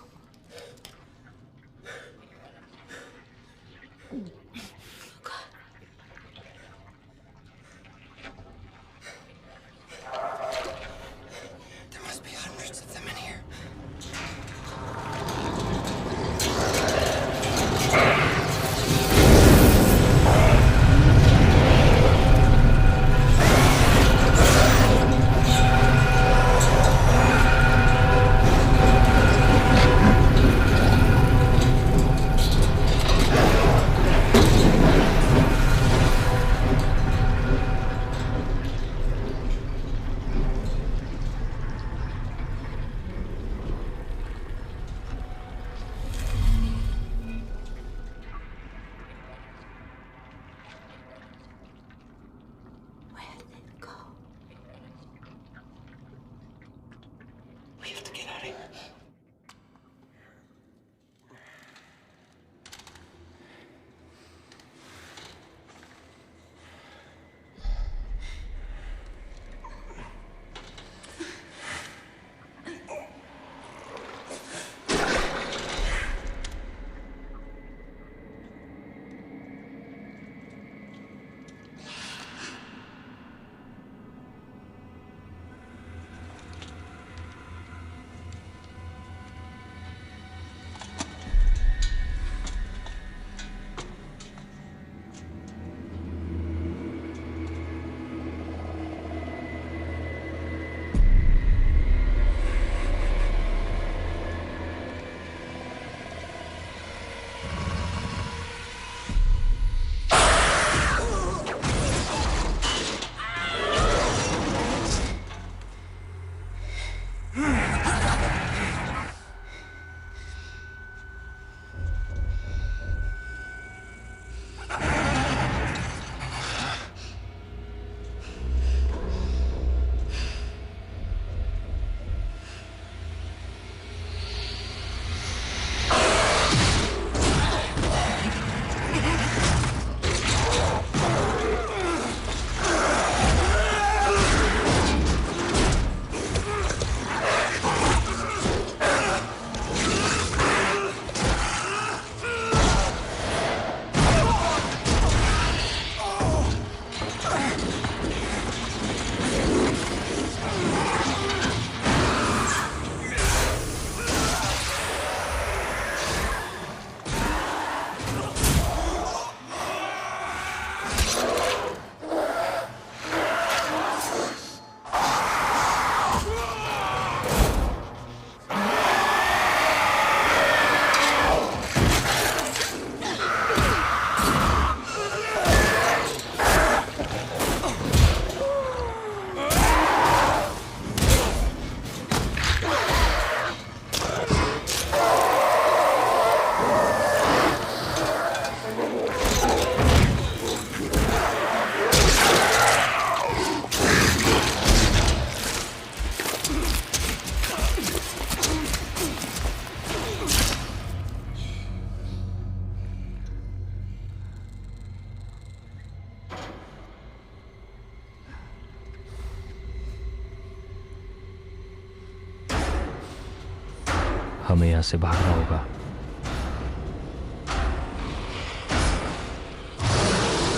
हमें यहाँ से भागना होगा।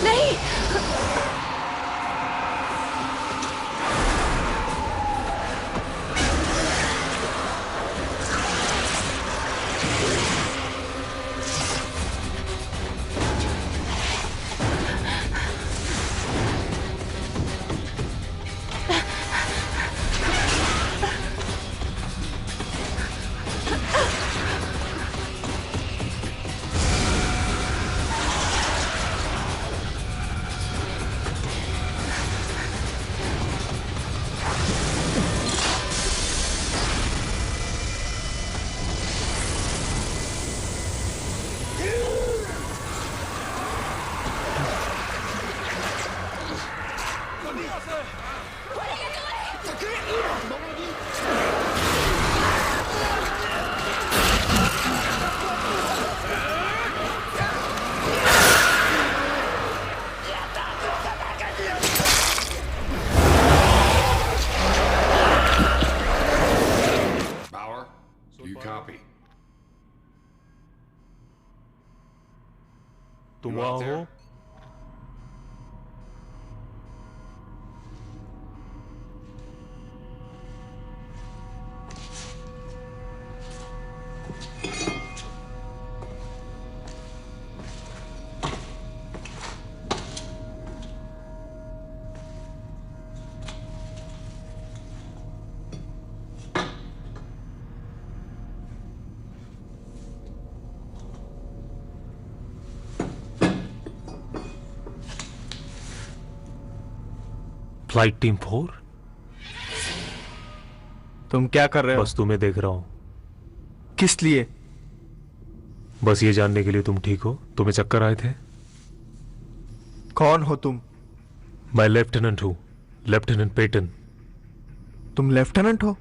नहीं, Bauer, do you copy? तुम You out वहां there? हो? Flight team 4? तुम क्या कर रहे हो? बस तुम्हें देख रहा हूं। किस लिए? बस ये जानने के लिए तुम ठीक हो। तुम्हें चक्कर आए थे? कौन हो तुम? मैं लेफ्टिनेंट हूं, लेफ्टिनेंट पेटन। तुम लेफ्टिनेंट हो?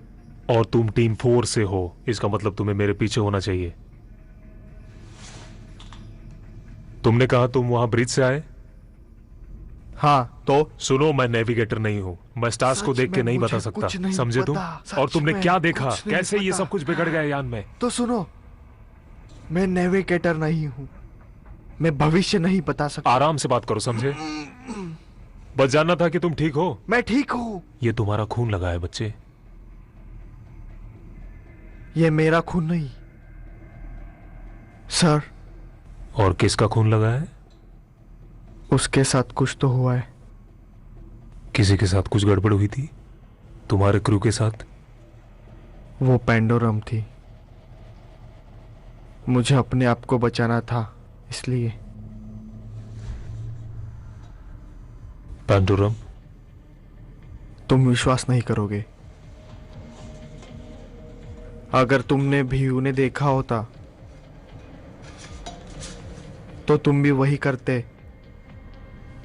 और तुम टीम 4 से हो, इसका मतलब तुम्हें मेरे पीछे होना चाहिए। तुमने कहा तुम वहां ब्रिज से आए? हाँ, तो सुनो, मैं नेविगेटर नहीं हूं। मैं स्टार्स को देख के नहीं बता सकता, समझे तुम? और तुमने क्या देखा? कैसे ये सब कुछ बिगड़ गया यान में? तो सुनो, मैं नेविगेटर नहीं हूं, मैं भविष्य नहीं बता सकता। आराम से बात करो, समझे? बस जानना था कि तुम ठीक हो। मैं ठीक हूं। ये तुम्हारा खून लगा है बच्चे। ये मेरा खून नहीं सर। और किसका खून लगा है? उसके साथ कुछ तो हुआ है। किसी के साथ कुछ गड़बड़ हुई थी? तुम्हारे क्रू के साथ? वो पेंडोरम थी, मुझे अपने आप को बचाना था इसलिए। पेंडोरम? तुम विश्वास नहीं करोगे, अगर तुमने भी उन्हें देखा होता तो तुम भी वही करते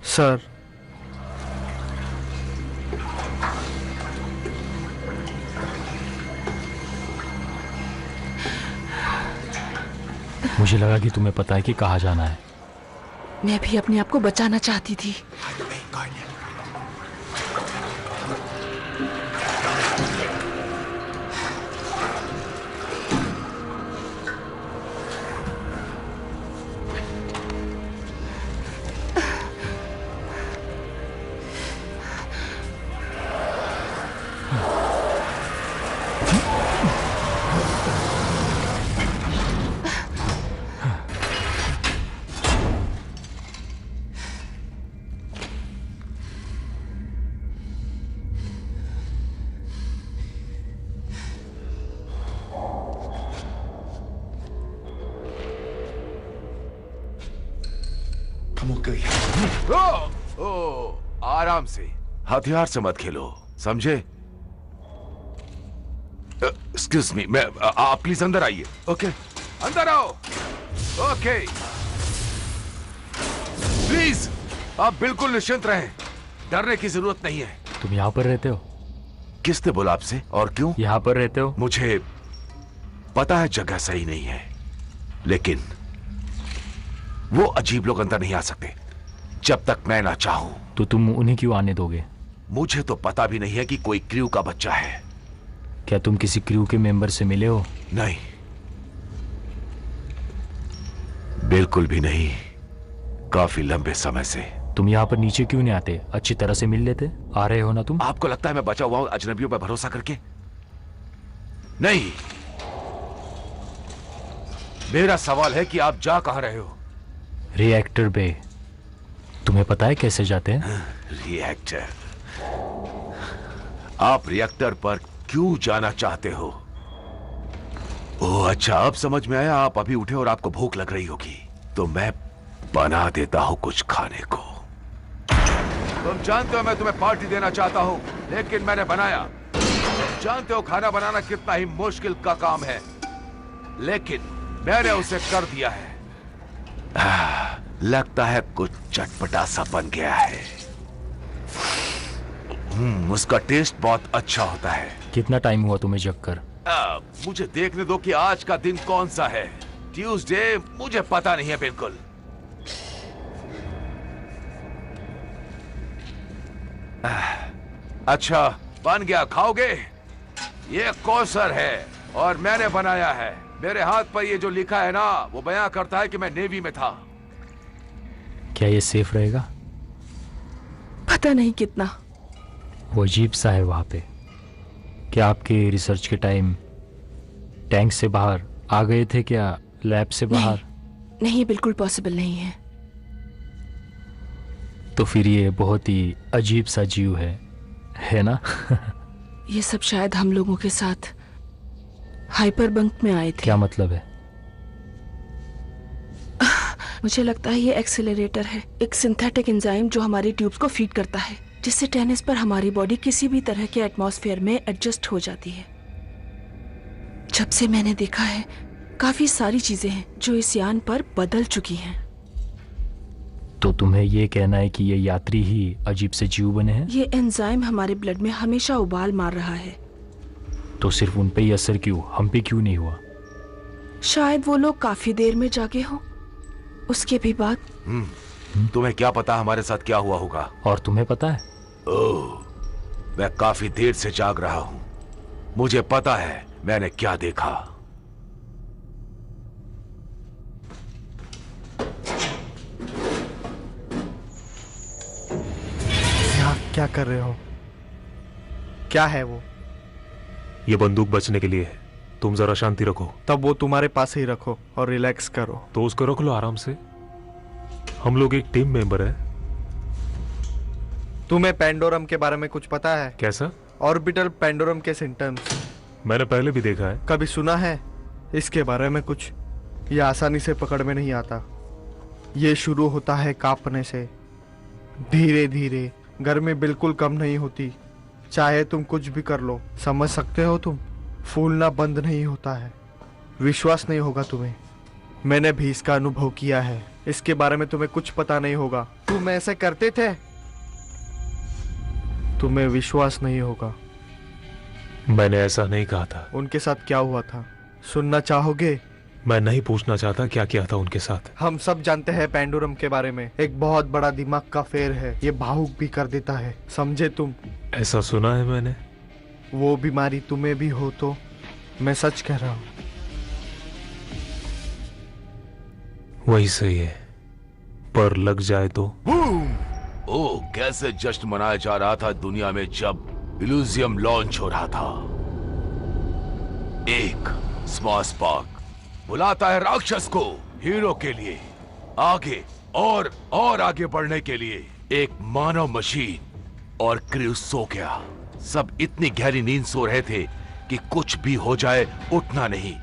सर। मुझे लगा कि तुम्हें पता है कि कहाँ जाना है। मैं भी अपने आप को बचाना चाहती थी। ओ, आराम से, हथियार से मत खेलो, समझे? एक्सक्यूज मी, मैं आप प्लीज अंदर आइए। ओके, अंदर आओ। ओके, प्लीज आप बिल्कुल निश्चिंत रहें, डरने की जरूरत नहीं है। तुम यहाँ पर रहते हो? किसने बोला आपसे और क्यों? यहाँ पर रहते हो? मुझे पता है जगह सही नहीं है, लेकिन वो अजीब लोग अंदर नहीं आ सकते जब तक मैं ना चाहूं। तो तुम उन्हें क्यों आने दोगे? मुझे तो पता भी नहीं है कि कोई क्रू का बच्चा है। क्या तुम किसी क्रू के मेंबर से मिले हो? नहीं, बिल्कुल भी नहीं, काफी लंबे समय से। तुम यहाँ पर नीचे क्यों नहीं आते? अच्छी तरह से मिल लेते। आ रहे हो ना तुम? आपको लगता है मैं बचा हुआ हूं अजनबियों पर भरोसा करके? नहीं। मेरा सवाल है कि आप जा कहां रहे हो? रिएक्टर बे। तुम्हें पता है कैसे जाते हैं? रिएक्टर? आप रिएक्टर पर क्यों जाना चाहते हो? ओह अच्छा, अब समझ में आया। आप अभी उठे और आपको भूख लग रही होगी, तो मैं बना देता हूं कुछ खाने को। तुम जानते हो मैं तुम्हें पार्टी देना चाहता हूं, लेकिन मैंने बनाया। जानते हो खाना बनाना कितना ही मुश्किल का काम है, लेकिन मैंने उसे कर दिया है। लगता है कुछ चटपटा सा बन गया है। उसका टेस्ट बहुत अच्छा होता है। कितना टाइम हुआ तुम्हें जगकर? मुझे देखने दो कि आज का दिन कौन सा है। ट्यूसडे? मुझे पता नहीं है बिल्कुल। अच्छा, बन गया, खाओगे? ये कौसर है और मैंने बनाया है। मेरे हाथ पर ये जो लिखा है ना, वो बयां करता है कि मैं नेवी में था। क्या ये सेफ रहेगा? पता नहीं कितना। वो अजीब सा है वहां पे। क्या आपके रिसर्च के टाइम टैंक से बाहर आ गए थे? क्या लैब से बाहर? नहीं, बिल्कुल पॉसिबल नहीं है। तो फिर ये बहुत ही अजीब सा जीव है ना? ये सब शायद हम लोगों के साथ हाइपर बंक में आए थे। क्या मतलब है? मुझे लगता है ये एक्सेलरेटर है, एक सिंथेटिक एंजाइम जो हमारी ट्यूब्स को फीड करता है, जिससे टेनिस पर हमारी बॉडी किसी भी तरह के एटमॉस्फेयर में एडजस्ट हो जाती है। जब से मैंने देखा है, काफी सारी चीजें हैं जो इस यान पर बदल चुकी हैं। तो तुम्हें ये कहना है कि ये यात्री ही अजीब से जीव बने हैं? ये एंजाइम हमारे ब्लड में हमेशा उबाल मार रहा है। तो सिर्फ उन पे ही असर क्यों, हम पे क्यों नहीं हुआ? शायद वो लोग काफी देर में जागे हो, उसके भी बाद। तुम्हें क्या पता हमारे साथ क्या हुआ होगा? और तुम्हें पता है? ओह, मैं काफी देर से जाग रहा हूं। मुझे पता है मैंने क्या देखा। यहाँ क्या कर रहे हो? क्या है वो? ये बंदूक बचने के लिए है। तुम जरा शांति रखो। तब वो तुम्हारे पास ही रखो और रिलैक्स करो। तो उसको रख लो आराम से। हम लोग एक टीम मेंबर है। तुम्हें पेंडोरम के बारे में कुछ पता है? कैसा? ऑर्बिटल पेंडोरम के सिम्टम्स मैंने पहले भी देखा है। कभी सुना है इसके बारे में कुछ? ये आसानी से पकड़ में नहीं आता। ये शुरू होता है कांपने से, धीरे धीरे। गर्मी बिल्कुल कम नहीं होती, चाहे तुम कुछ भी कर लो। समझ सकते हो तुम? फूलना बंद नहीं होता है। विश्वास नहीं होगा तुम्हें, मैंने भी इसका अनुभव किया है। इसके बारे में तुम्हें कुछ पता नहीं होगा। तुम ऐसे करते थे, तुम्हें विश्वास नहीं होगा। मैंने ऐसा नहीं कहा था। उनके साथ क्या हुआ था सुनना चाहोगे? मैं नहीं पूछना चाहता क्या किया था उनके साथ। हम सब जानते हैं पेंडोरम के बारे में। एक बहुत बड़ा दिमाग का फेर है, ये भावुक भी कर देता है, समझे तुम? ऐसा सुना है मैंने। वो बीमारी तुम्हें भी हो तो? मैं सच कह रहा हूं। वही सही है, पर लग जाए तो? ओह, कैसे जश्न मनाया जा रहा था दुनिया में जब इल्यूजियम लॉन्च हो रहा था। एक स्मॉल स्पार्क बुलाता है राक्षस को हीरो के लिए आगे और आगे बढ़ने के लिए। एक मानव मशीन और क्रू सो गया। सब इतनी गहरी नींद सो रहे थे कि कुछ भी हो जाए उठना नहीं।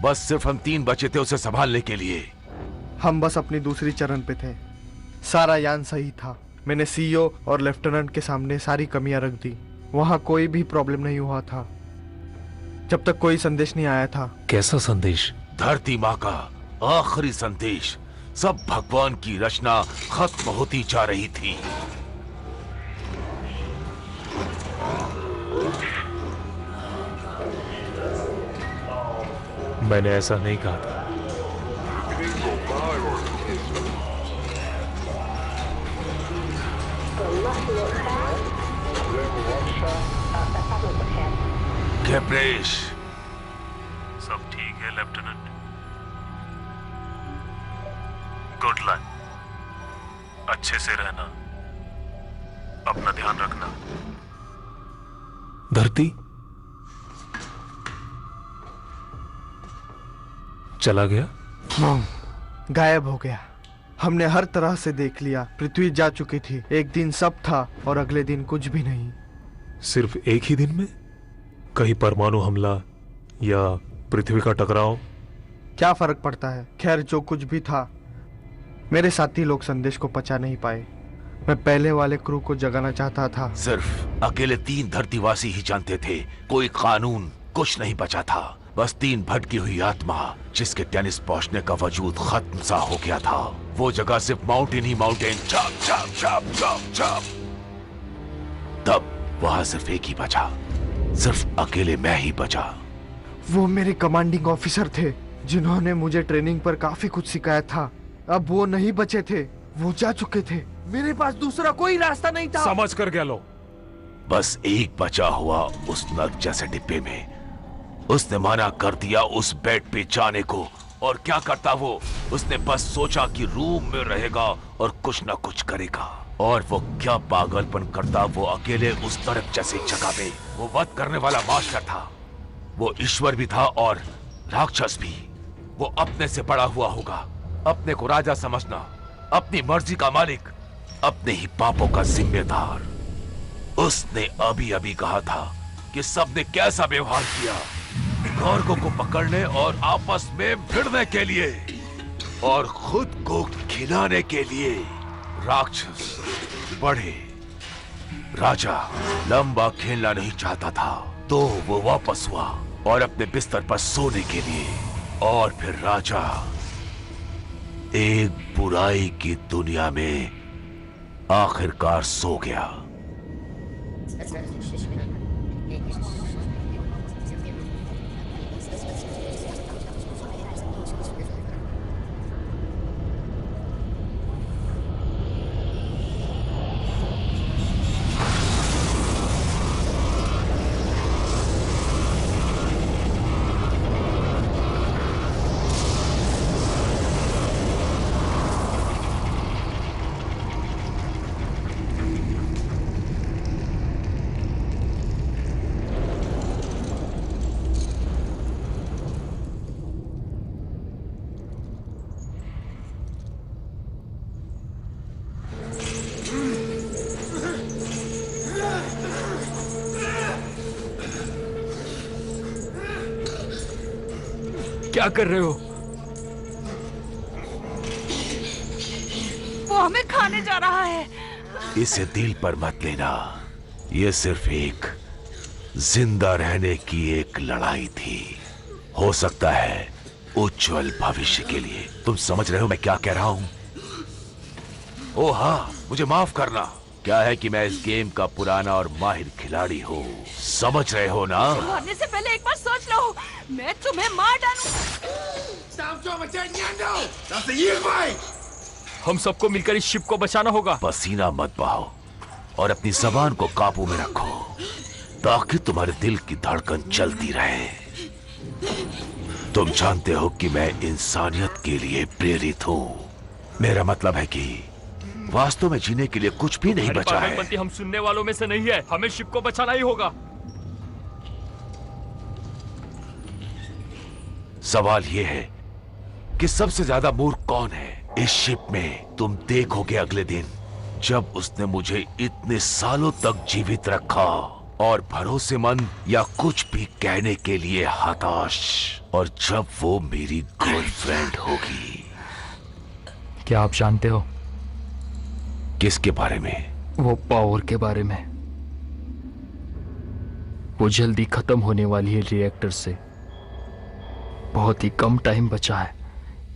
बस सिर्फ हम 3 बचे थे उसे संभालने के लिए। हम बस अपनी दूसरी चरण पे थे। सारा यान सही था। मैंने सीईओ और लेफ्टिनेंट के सामने सारी कमियां रख दी। वहां कोई भी प्रॉब्लम नहीं हुआ था जब तक कोई संदेश नहीं आया था। कैसा संदेश? धरती माँ का आखिरी संदेश। सब भगवान की रचना खत्म होती जा रही थी। मैंने ऐसा नहीं कहा था। कैप्रेश, सब ठीक है लेफ्टिनेंट? अच्छे से रहना, अपना ध्यान रखना। धरती चला गया, गायब हो गया। हमने हर तरह से देख लिया, पृथ्वी जा चुकी थी। एक दिन सब था और अगले दिन कुछ भी नहीं। सिर्फ एक ही दिन में कहीं परमाणु हमला या पृथ्वी का टकराव? क्या फर्क पड़ता है। खैर, जो कुछ भी था, मेरे साथी लोग संदेश को पचा नहीं पाए। मैं पहले वाले क्रू को जगाना चाहता था। सिर्फ अकेले 3 धरतीवासी ही जानते थे, कोई कानून कुछ नहीं बचा था। बस 3 भटकी हुई आत्मा जिसके टेनिस पहुंचने का वजूद खत्म सा हो गया था। वो जगह सिर्फ माउंटेन ही माउंटेन, चाप चाप चाप चाप चाप। तब वहां सिर्फ एक ही बचा, सिर्फ अकेले मैं ही बचा। वो मेरे कमांडिंग ऑफिसर थे जिन्होंने मुझे ट्रेनिंग पर काफी कुछ सिखाया था। अब वो नहीं बचे थे, वो जा चुके थे। मेरे पास दूसरा कोई रास्ता नहीं था। समझ कर गया लो। बस एक बचा हुआ उस नग जैसे डिब्बे में। उसने मना कर दिया उस बेड पे जाने को। और क्या करता वो? उसने बस सोचा कि रूम में रहेगा और कुछ ना कुछ करेगा। और वो क्या पागलपन करता, वो अकेले उस नरक जैसी जगह पे। वो वध करने वाला मास्टर था, वो ईश्वर भी था और राक्षस भी। वो अपने से बड़ा हुआ होगा, अपने को राजा समझना, अपनी मर्जी का मालिक, अपने ही पापों का जिम्मेदार। उसने अभी अभी कहा था कि सबने कैसा व्यवहार किया, गौरवों को पकड़ने और आपस में भिड़ने के लिए और खुद को खिलाने के लिए। राक्षस बढ़े, राजा लंबा खेलना नहीं चाहता था, तो वो वापस हुआ और अपने बिस्तर पर सोने के लिए। और फिर राजा एक बुराई की दुनिया में आखिरकार सो गया। क्या कर रहे हो? वो हमें खाने जा रहा है। इसे दिल पर मत लेना, ये सिर्फ एक जिंदा रहने की एक लड़ाई थी। हो सकता है उज्जवल भविष्य के लिए। तुम समझ रहे हो मैं क्या कह रहा हूं? ओ हाँ, मुझे माफ करना। क्या है कि मैं इस गेम का पुराना और माहिर खिलाड़ी हूँ, समझ रहे हो ना? मरने से पहले एक बार सोच लो, मैं तुम्हें मार डालूं। हम सबको मिलकर इस शिप को बचाना होगा। पसीना मत बहाओ और अपनी जबान को काबू में रखो ताकि तुम्हारे दिल की धड़कन चलती रहे। तुम जानते हो कि मैं इंसानियत के लिए प्रेरित हूँ। मेरा मतलब है कि वास्तव में जीने के लिए कुछ भी नहीं बचा है। पागलपंती हम सुनने वालों में से नहीं है, हमें शिप को बचाना ही होगा। सवाल यह है कि सबसे ज्यादा मूर्ख कौन है इस शिप में? तुम देखोगे अगले दिन जब उसने मुझे इतने सालों तक जीवित रखा और भरोसेमंद या कुछ भी कहने के लिए हताश, और जब वो मेरी गर्लफ्रेंड होगी। क्या आप जानते हो? किसके बारे में? वो पावर के बारे में। वो जल्दी खत्म होने वाली है रिएक्टर से। बहुत ही कम टाइम बचा है,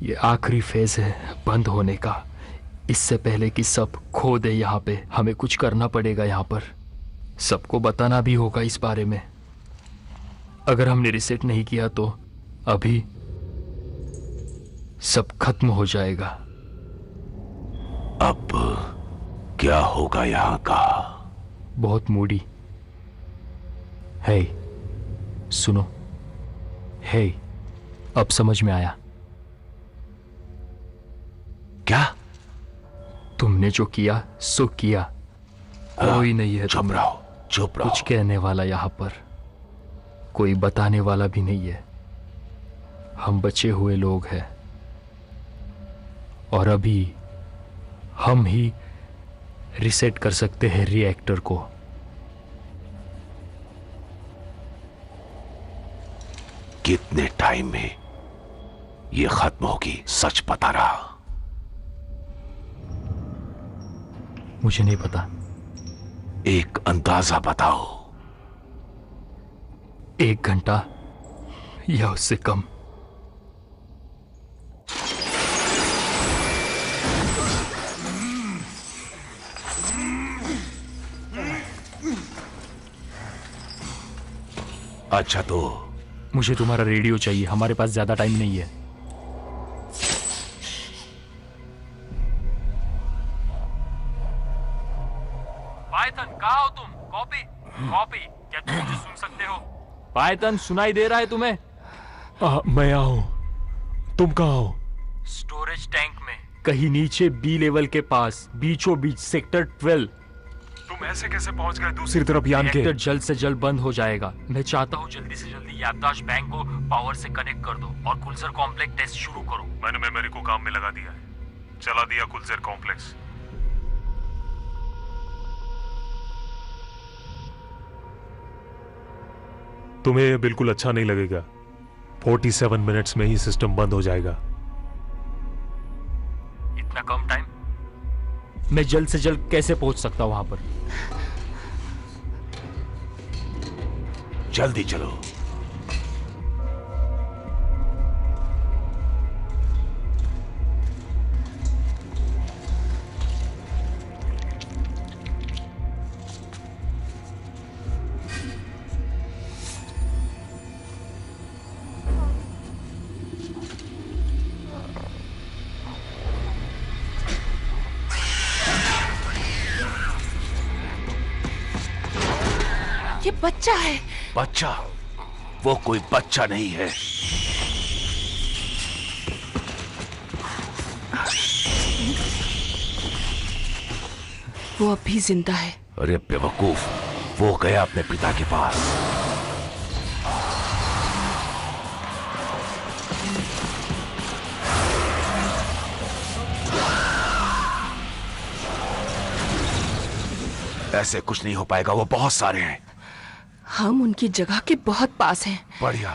ये आखिरी फेज है बंद होने का। इससे पहले कि सब खो दे यहाँ पे, हमें कुछ करना पड़ेगा। यहाँ पर सबको बताना भी होगा इस बारे में। अगर हमने रिसेट नहीं किया तो अभी सब खत्म हो जाएगा। अब क्या होगा यहाँ का? बहुत मूडी है। सुनो, है, अब समझ में आया। क्या? तुमने जो किया सो किया। कोई नहीं है चुप रहो, चुप रहो। कुछ कहने वाला यहाँ पर, कोई बताने वाला भी नहीं है। हम बचे हुए लोग हैं और अभी हम ही रिसेट कर सकते हैं रिएक्टर को। कितने टाइम में ये खत्म होगी, सच बता रहा। मुझे नहीं पता। एक अंदाजा बताओ। 1 घंटा या उससे कम। अच्छा तो मुझे तुम्हारा रेडियो चाहिए, हमारे पास ज्यादा टाइम नहीं है। पाइथन, कहाँ हो तुम? कॉपी कॉपी, क्या तुम मुझे सुन सकते हो? पाइथन, सुनाई दे रहा है तुम्हें? मैं यहाँ हूँ, तुम कहाँ हो? स्टोरेज टैंक में, कहीं नीचे बी लेवल के पास, बीचों बीच सेक्टर 12। तुम ऐसे कैसे पहुंच गए दूसरी तरफ यान के? रिएक्टर जल्द से जल्द बंद हो जाएगा। मैं चाहता हूँ जल्दी से जल्दी याददाश्त बैंक को पावर से कनेक्ट कर दो और कुलसर कॉम्प्लेक्स टेस्ट शुरू करो। मैंने मेमोरी को काम में लगा दिया है, चला दिया कुलसर कॉम्प्लेक्स। तुम्हें ये बिल्कुल अच्छा नहीं लगेगा। 47 मिनट्स में ही सिस्टम बंद हो जाएगा। इतना कम टाइम? मैं जल्द से जल्द कैसे पहुंच सकता हूं वहां पर? जल्दी चलो। ये बच्चा है। बच्चा? वो कोई बच्चा नहीं है। वो अभी जिंदा है। अरे बेवकूफ, वो गया अपने पिता के पास। ऐसे कुछ नहीं हो पाएगा, वो बहुत सारे हैं। हम उनकी जगह के बहुत पास हैं। बढ़िया,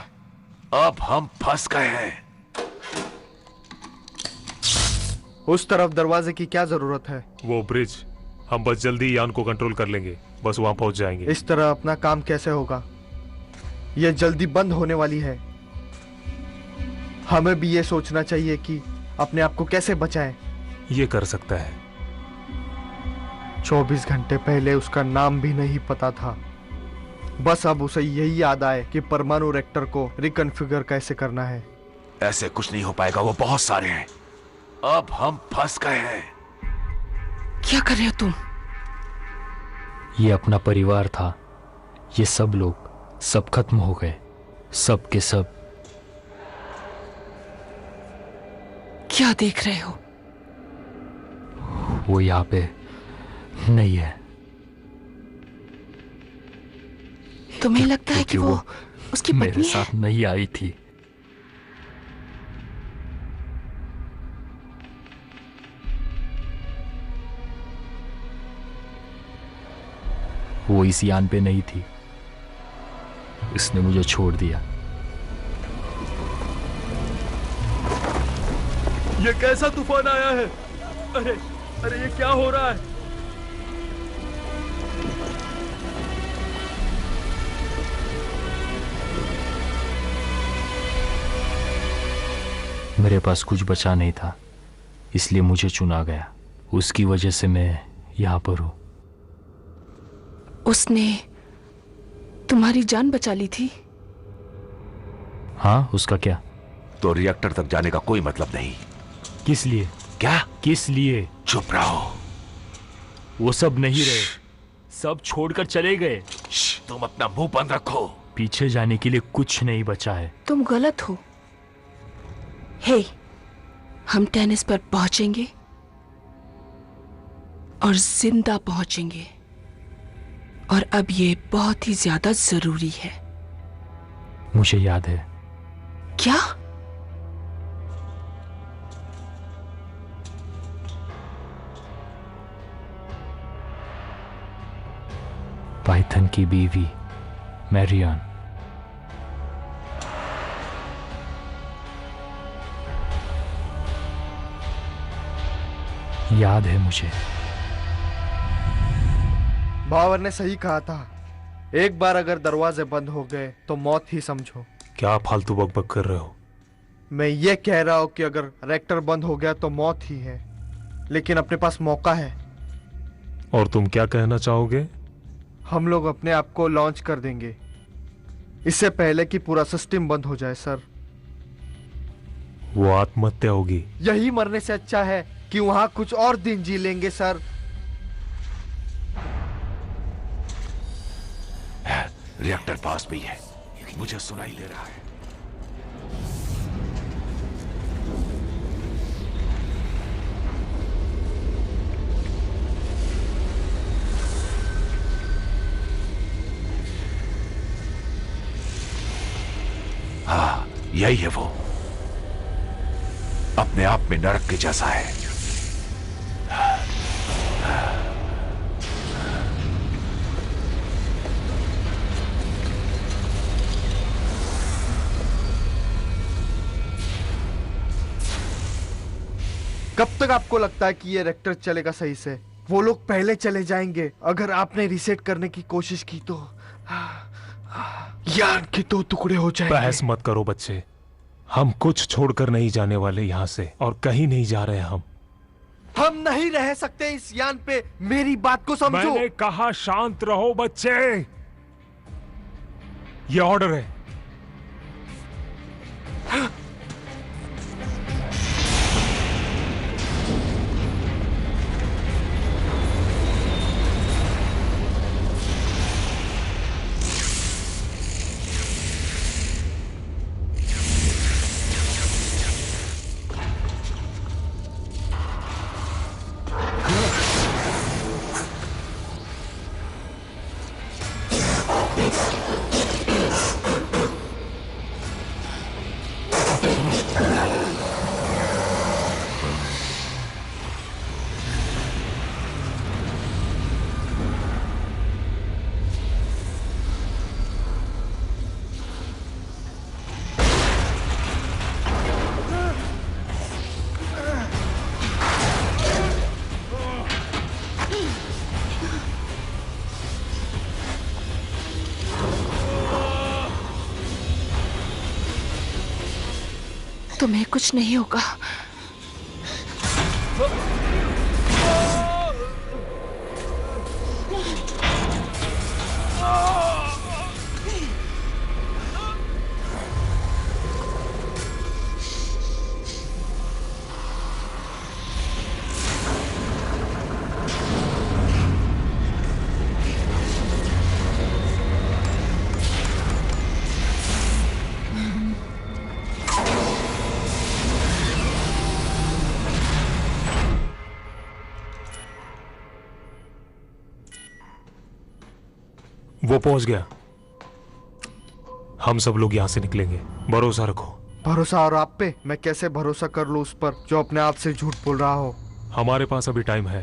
अब हम फंस गए हैं। उस तरफ दरवाजे की क्या जरूरत है? वो ब्रिज, हम बस जल्दी यान को कंट्रोल कर लेंगे, बस वहां पहुंच जाएंगे। इस तरह अपना काम कैसे होगा? यह जल्दी बंद होने वाली है। हमें भी ये सोचना चाहिए कि अपने आप को कैसे बचाएं। ये कर सकता है। 24 घंटे पहले उसका नाम भी नहीं पता था। बस अब उसे यही याद आए कि परमाणु रिएक्टर को रिकॉन्फ़िगर कैसे करना है। ऐसे कुछ नहीं हो पाएगा, वो बहुत सारे हैं। अब हम फंस गए हैं। क्या कर रहे हो तुम? ये अपना परिवार था। ये सब लोग सब खत्म हो गए, सब के सब। क्या देख रहे हो? वो यहाँ पे नहीं है। तुम्हें लगता है कि वो उसकी मेरे पत्नी है? साथ नहीं आई थी। वो इस यान पे नहीं थी, इसने मुझे छोड़ दिया। ये कैसा तूफान आया है? अरे अरे, ये क्या हो रहा है? मेरे पास कुछ बचा नहीं था, इसलिए मुझे चुना गया। उसकी वजह से मैं यहां पर हूं। उसने तुम्हारी जान बचा ली थी? हाँ, उसका क्या? तो रिएक्टर तक जाने का कोई मतलब नहीं। किस लिए? क्या? किस लिए? चुप रहो। वो सब नहीं रहे, सब छोड़कर चले गए। तुम अपना मुंह बंद रखो। पीछे जाने के लिए कुछ नहीं बचा है। तुम गलत हो। हे, हम टेनिस पर पहुंचेंगे और जिंदा पहुंचेंगे। और अब ये बहुत ही ज्यादा जरूरी है। मुझे याद है। क्या? पाइथन की बीवी मैरियन। याद है मुझे। बावर ने सही कहा था, एक बार अगर दरवाजे बंद हो गए तो मौत ही समझो। क्या फालतू बकबक कर रहे हो? मैं ये कह रहा हूं कि अगर रिएक्टर बंद हो गया तो मौत ही है, लेकिन अपने पास मौका है। और तुम क्या कहना चाहोगे? हम लोग अपने आप को लॉन्च कर देंगे, इससे पहले कि पूरा सिस्टम बंद हो जाए सर। वो आत्महत्या होगी। यही मरने से अच्छा है कि वहां कुछ और दिन जी लेंगे सर। रिएक्टर पास में ही है, मुझे सुनाई दे रहा है। हाँ, यही है वो। अपने आप में नरक के जैसा है। कब तक आपको लगता है कि ये रिएक्टर चलेगा सही से? वो लोग पहले चले जाएंगे। अगर आपने रीसेट करने की कोशिश की तो यान के 2 टुकड़े हो जाएंगे। बहस मत करो बच्चे, हम कुछ छोड़कर नहीं जाने वाले यहाँ से, और कहीं नहीं जा रहे हम नहीं रह सकते इस यान पे। मेरी बात को समझो। मैंने कहा शांत रहो बच्चे, ये ऑर्डर है। तुम्हें कुछ नहीं होगा। वो पहुंच गया। हम सब लोग यहां से निकलेंगे, भरोसा रखो। भरोसा? और आप पे? मैं कैसे भरोसा कर लूं उस पर जो अपने आप से झूठ बोल रहा हो? हमारे पास अभी टाइम है।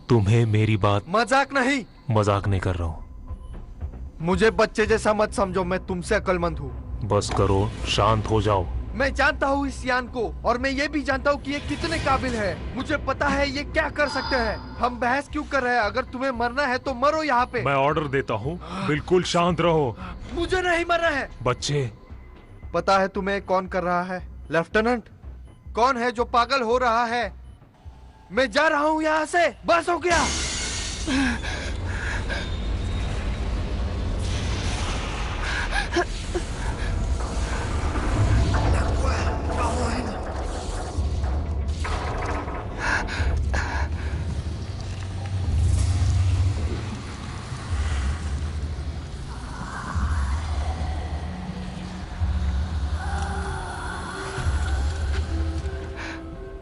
तुम्हें मेरी बात मजाक नहीं। मजाक नहीं कर रहा हूं। मुझे बच्चे जैसा मत समझो, मैं तुमसे अक्लमंद हूँ। बस करो, शांत हो जाओ। मैं जानता हूँ इस यान को, और मैं ये भी जानता हूँ कि ये कितने काबिल है। मुझे पता है ये क्या कर सकते हैं। हम बहस क्यों कर रहे हैं? अगर तुम्हें मरना है तो मरो यहाँ पे। मैं ऑर्डर देता हूँ, बिल्कुल शांत रहो। मुझे नहीं मरना है। बच्चे, पता है तुम्हें कौन कर रहा है? लेफ्टिनेंट, कौन है जो पागल हो रहा है? मैं जा रहा हूँ यहाँ से, बस हो गया।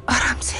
आराम से।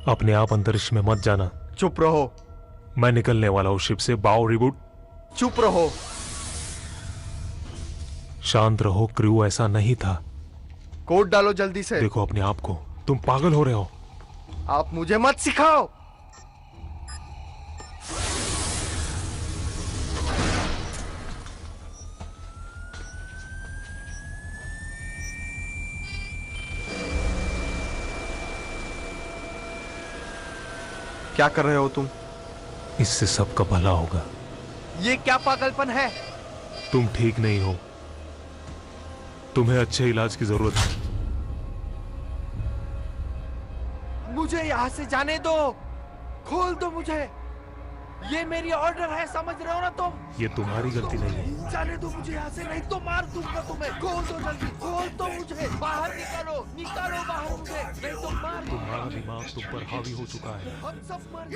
अपने आप अंतरिक्ष में मत जाना। चुप रहो। मैं निकलने वाला हूं शिप से। बाओ रिबूट। चुप रहो। शांत रहो, क्रू ऐसा नहीं था। कोड डालो जल्दी से। देखो अपने आप को, तुम पागल हो रहे हो। आप मुझे मत सिखाओ। क्या कर रहे हो तुम? इससे सबका भला होगा। ये क्या पागलपन है? तुम ठीक नहीं हो, तुम्हें अच्छे इलाज की जरूरत है। मुझे यहां से जाने दो, खोल दो मुझे। ये मेरी ऑर्डर है, समझ रहे हो ना तुम? ये तुम्हारी गलती नहीं है। जाने दो मुझे यहाँ से, नहीं तो मार दूंगा तुम्हें। खोल दो जल्दी, खोल दो मुझे। बाहर निकालो, निकालो बाहर मुझे, नहीं तो मार दूंगा। तुम्हारा दिमाग तुम पर हावी हो चुका है। हम सब मर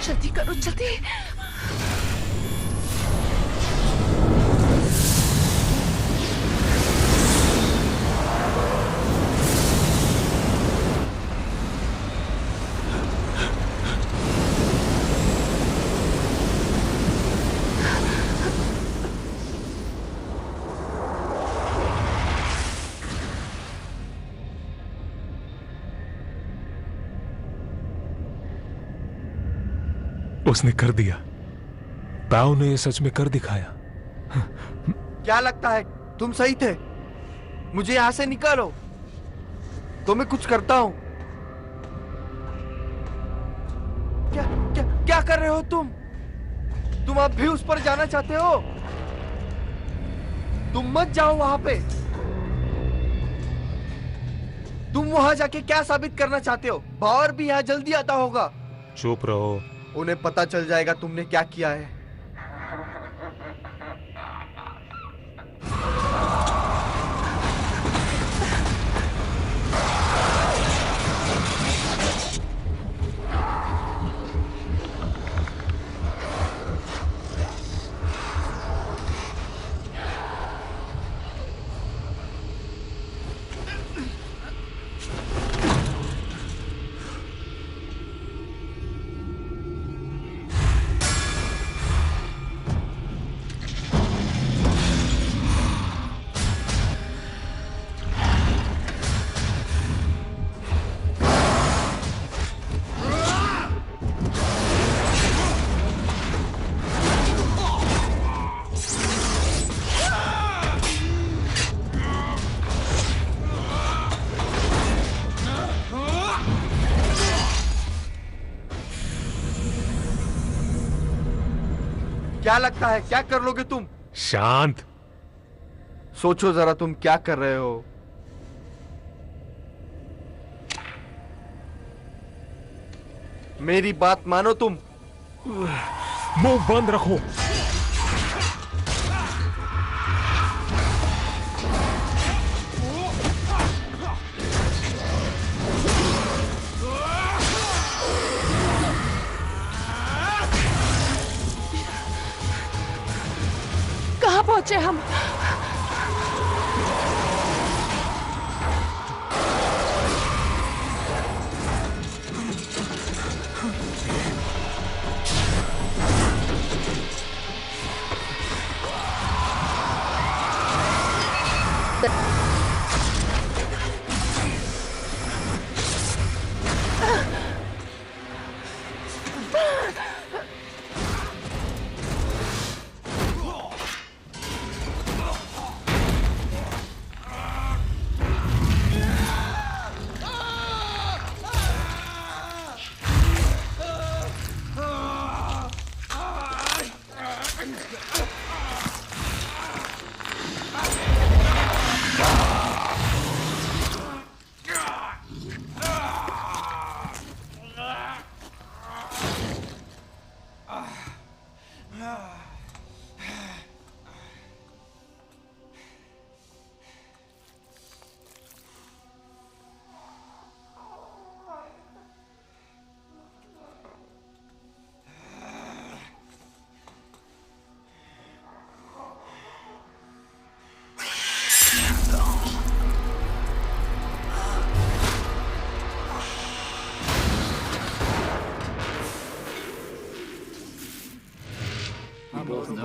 जल्दी करो, जल्दी। उसने कर दिया। बाओ ने ये सच में कर दिखाया। क्या लगता है तुम सही थे? मुझे यहां से निकालो तो मैं कुछ करता हूं। क्या क्या क्या कर रहे हो तुम? तुम अब भी उस पर जाना चाहते हो? तुम मत जाओ वहां पे। तुम वहां जाके क्या साबित करना चाहते हो? बावर भी यहां जल्दी आता होगा। चुप रहो। उन्हें पता चल जाएगा तुमने क्या किया है। क्या लगता है क्या कर लोगे तुम? शांत। सोचो जरा तुम क्या कर रहे हो। मेरी बात मानो तुम। मुंह बंद रखो। कहाँ पहुंचे हम?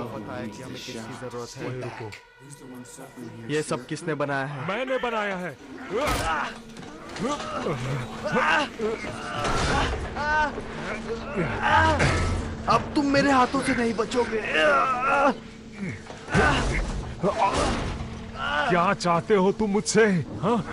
पता है कि हमें किसकी जरूरत है। रुको, ये सब किसने बनाया है? मैंने बनाया है। अब तुम मेरे हाथों से नहीं बचोगे। क्या चाहते हो तुम मुझसे? हाँ?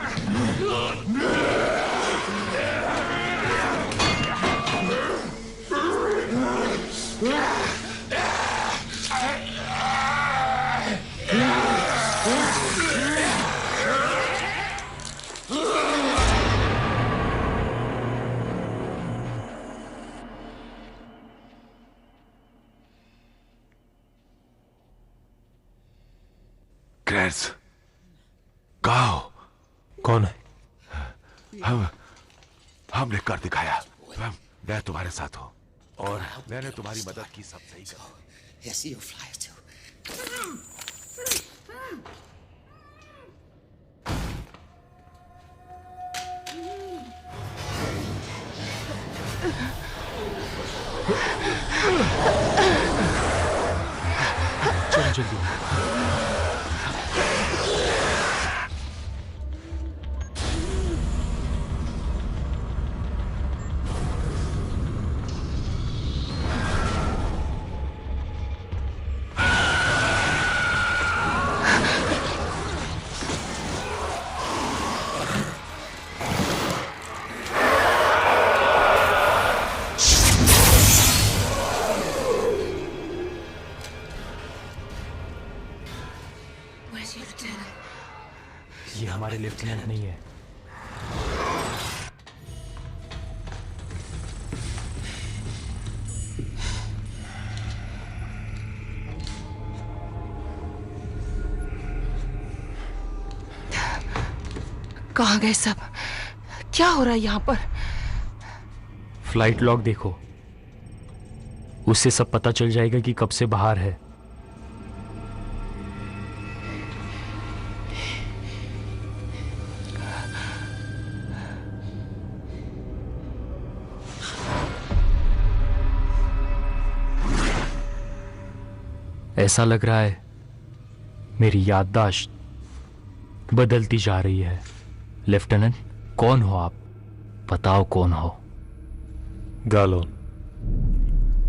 ग्रेस, कहाँ हो? कौन है? हमने कर दिखाया। मैं तुम्हारे साथ हूँ और मैंने तुम्हारी मदद की। सब सही कर। Yes, you fly too. चलो जल्दी। ये हमारे लेफ्टिनेंट नहीं है। कहाँ गए सब? क्या हो रहा है यहाँ पर? फ्लाइट लॉग देखो, उससे सब पता चल जाएगा कि कब से बाहर है। ऐसा लग रहा है मेरी याददाश्त बदलती जा रही है। लेफ्टिनेंट, कौन हो आप? बताओ कौन हो? गालोन।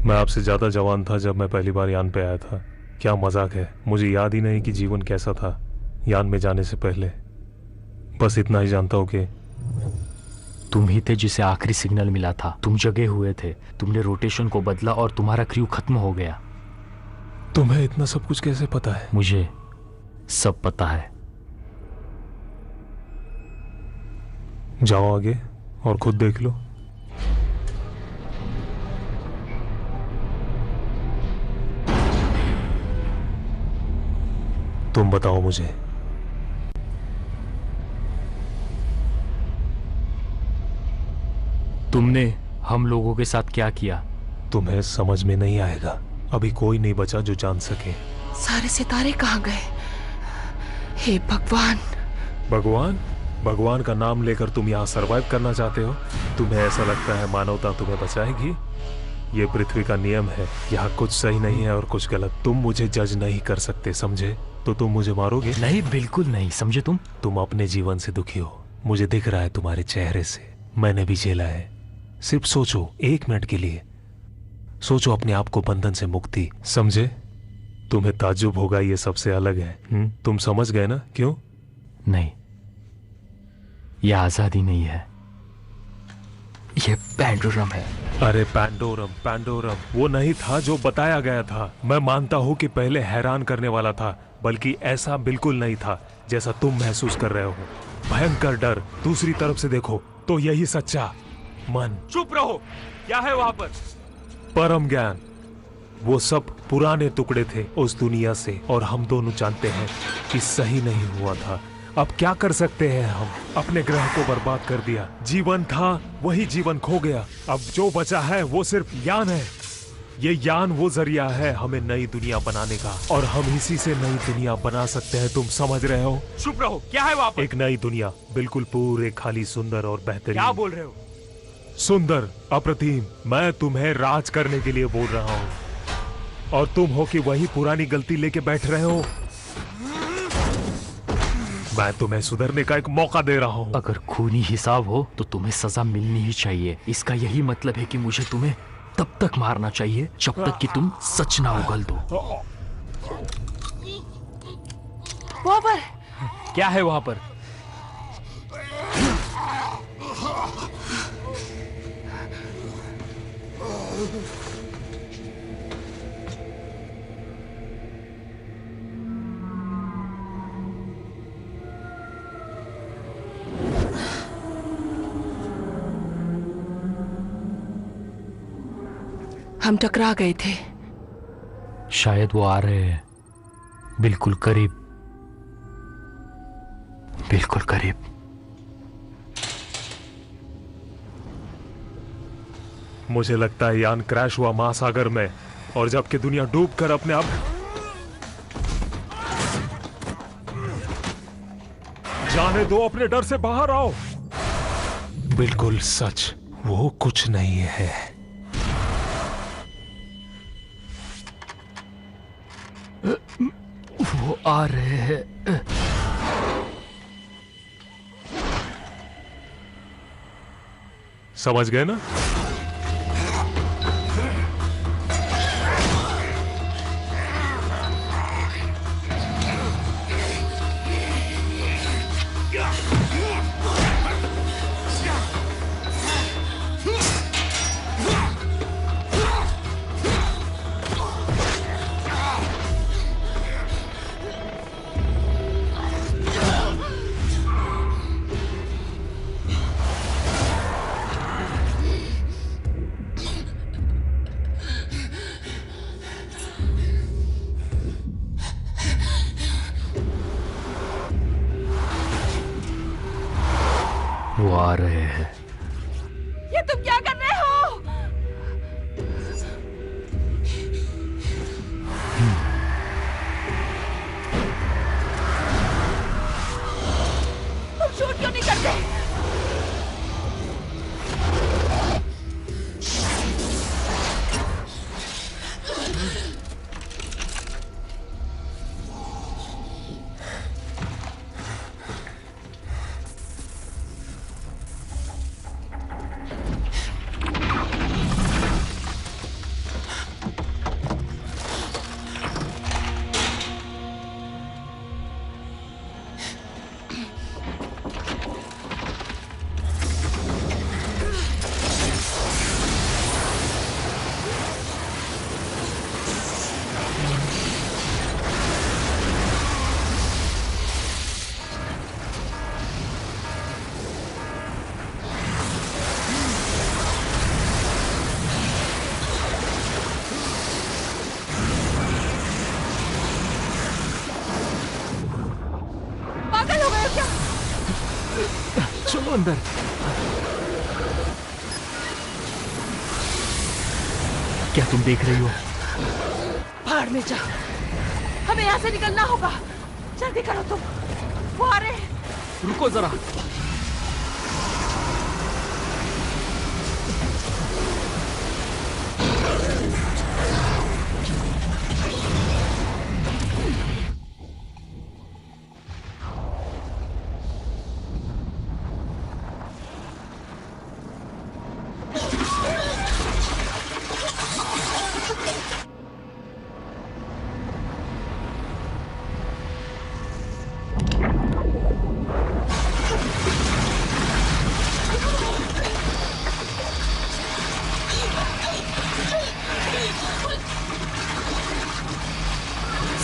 मैं आपसे ज्यादा जवान था जब मैं पहली बार यान पे आया था। क्या मजाक है, मुझे याद ही नहीं कि जीवन कैसा था यान में जाने से पहले। बस इतना ही जानता हूं कि तुम ही थे जिसे आखिरी सिग्नल मिला था। तुम जगे हुए थे, तुमने रोटेशन को बदला और तुम्हारा क्रू खत्म हो गया। तुम्हें इतना सब कुछ कैसे पता है? मुझे सब पता है। जाओ आगे और खुद देख लो। तुम बताओ मुझे, तुमने हम लोगों के साथ क्या किया? तुम्हें समझ में नहीं आएगा। अभी कोई नहीं बचा जो जान सके। सारे सितारे कहाँ गए? हे भगवान। भगवान? भगवान का नाम लेकर तुम यहाँ सरवाइव करना चाहते हो? तुम्हें ऐसा लगता है मानवता तुम्हें बचाएगी? ये पृथ्वी का नियम है, यहाँ कुछ सही नहीं है और कुछ गलत। तुम मुझे जज नहीं कर सकते, समझे? तो तुम मुझे मारोगे? नहीं, बिल्कुल नहीं। समझे तुम? तुम अपने जीवन से दुखी हो, मुझे दिख रहा है तुम्हारे चेहरे से। मैंने भी झेला है। सिर्फ सोचो, 1 मिनट के लिए सोचो अपने आप को बंधन से मुक्ति, समझे? तुम्हें ताज्जुब होगा, ये सबसे अलग है। तुम समझ गए ना? क्यों? नहीं, यह आजादी नहीं है, यह पैंडोरम है। अरे पैंडोरम, पैंडोरम वो नहीं था जो बताया गया था। मैं मानता हूं कि पहले हैरान करने वाला था, बल्कि ऐसा बिल्कुल नहीं था जैसा तुम महसूस कर रहे हो। भयंकर डर। दूसरी तरफ से देखो तो यही सच्चा मन। चुप रहो। क्या है वहां पर? परम ज्ञान। वो सब पुराने टुकड़े थे उस दुनिया से, और हम दोनों जानते हैं कि सही नहीं हुआ था। अब क्या कर सकते हैं हम? अपने ग्रह को बर्बाद कर दिया। जीवन था, वही जीवन खो गया। अब जो बचा है वो सिर्फ यान है। ये यान वो जरिया है हमें नई दुनिया बनाने का, और हम इसी से नई दुनिया बना सकते हैं। तुम समझ रहे हो? चुप रहो। क्या है वहां पर? एक नई दुनिया, बिल्कुल पूरे, खाली, सुंदर और बेहतरीन। क्या बोल रहे हो? सुंदर, अप्रतिम। मैं तुम्हें राज करने के लिए बोल रहा हूँ, और तुम हो कि वही पुरानी गलती लेके बैठ रहे हो। मैं तुम्हें सुधरने का एक मौका दे रहा हूँ। अगर खूनी हिसाब हो तो तुम्हें सजा मिलनी ही चाहिए। इसका यही मतलब है कि मुझे तुम्हें तब तक मारना चाहिए जब तक कि तुम सच ना उगल दो। वहां पर क्या है? वहां पर हम टकरा गए थे। शायद वो आ रहे हैं। बिल्कुल करीब, बिल्कुल करीब। मुझे लगता है यान क्रैश हुआ महासागर में, और जबकि दुनिया डूबकर अपने आप। जाने दो, अपने डर से बाहर आओ। बिल्कुल सच, वो कुछ नहीं है। वो आ रहे हैं। समझ गए ना? वो आ रहे हैं। ये तुम क्या कर रहे हो? तुम शूट क्यों नहीं करते? चलो अंदर। क्या तुम देख रही हो? भाड़ में जा, हमें यहाँ से निकलना होगा। जल्दी करो तुम, वो आ रहे हैं। रुको जरा।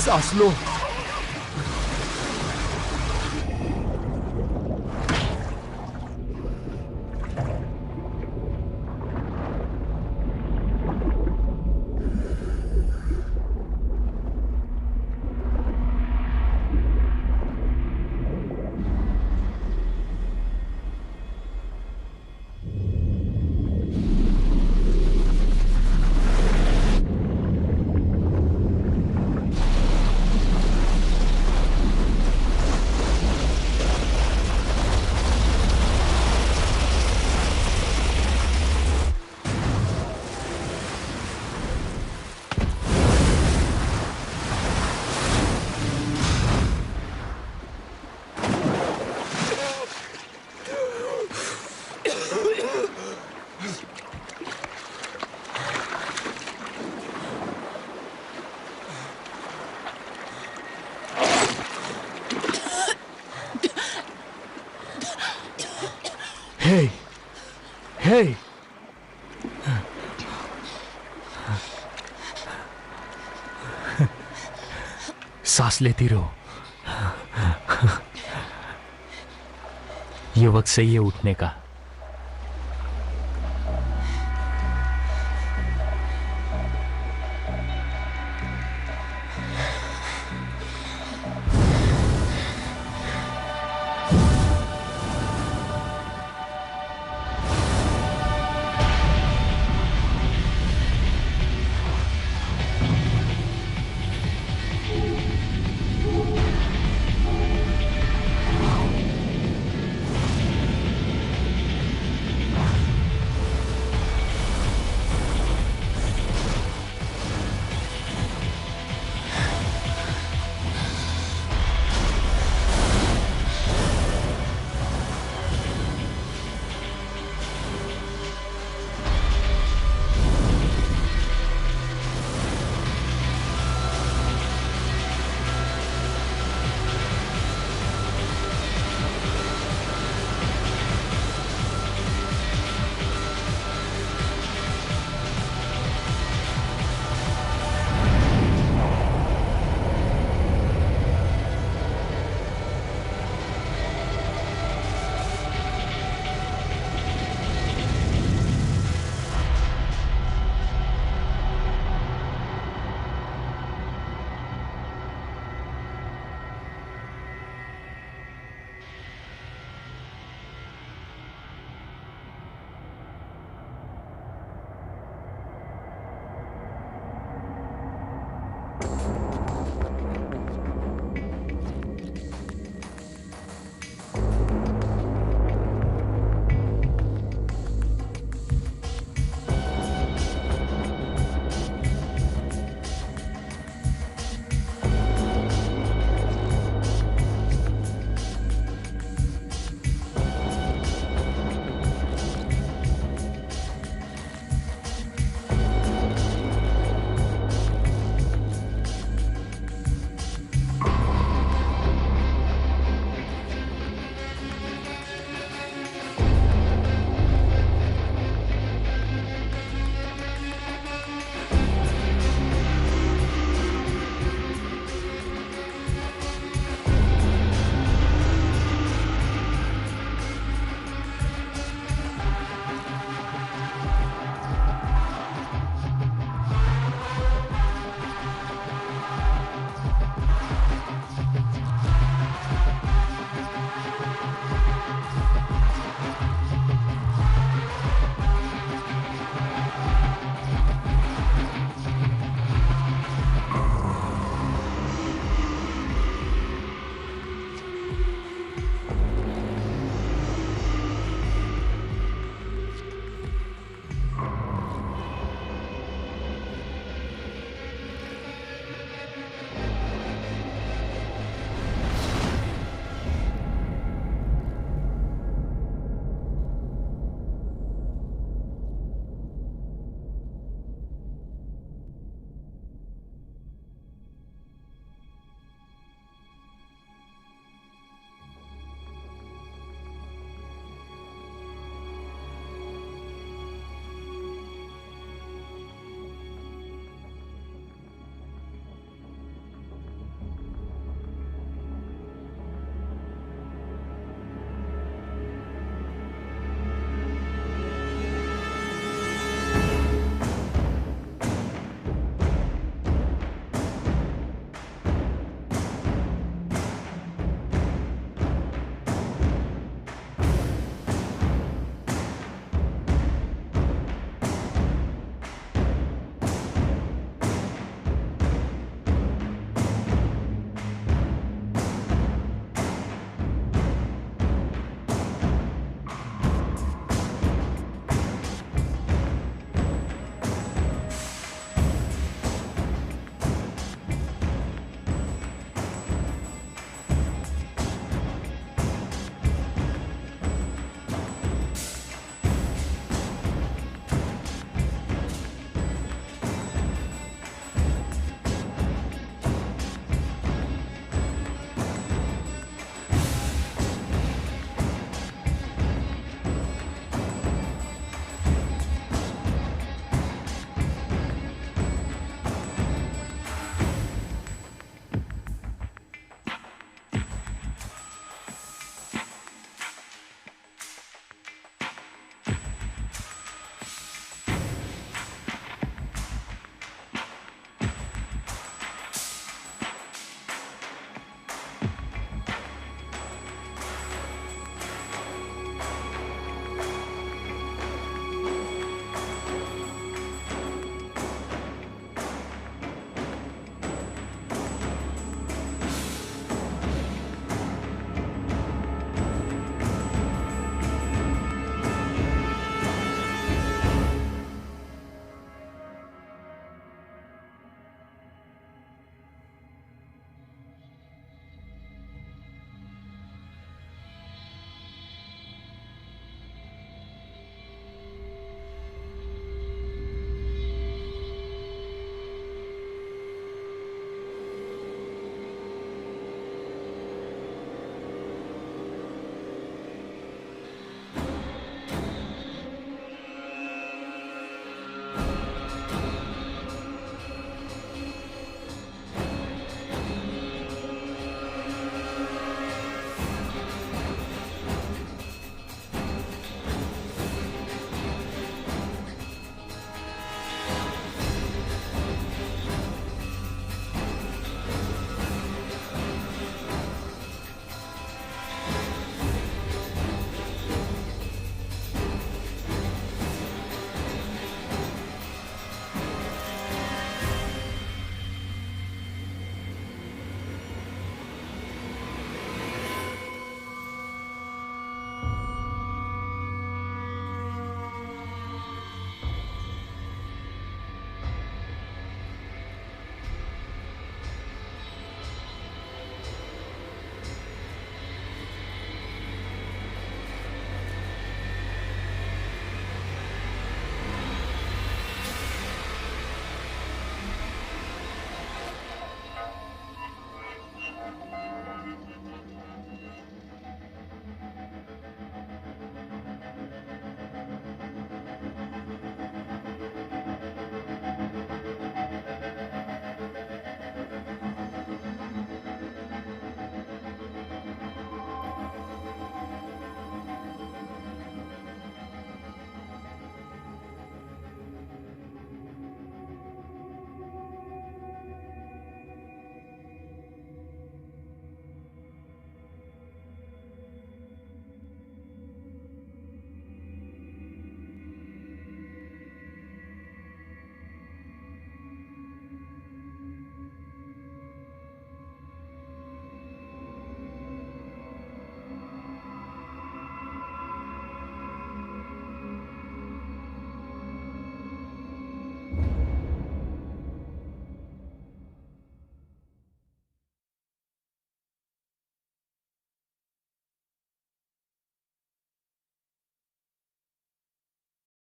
सांस लो। Hey! Hey! सांस लेती रहो। ये वक्त सही है उठने का।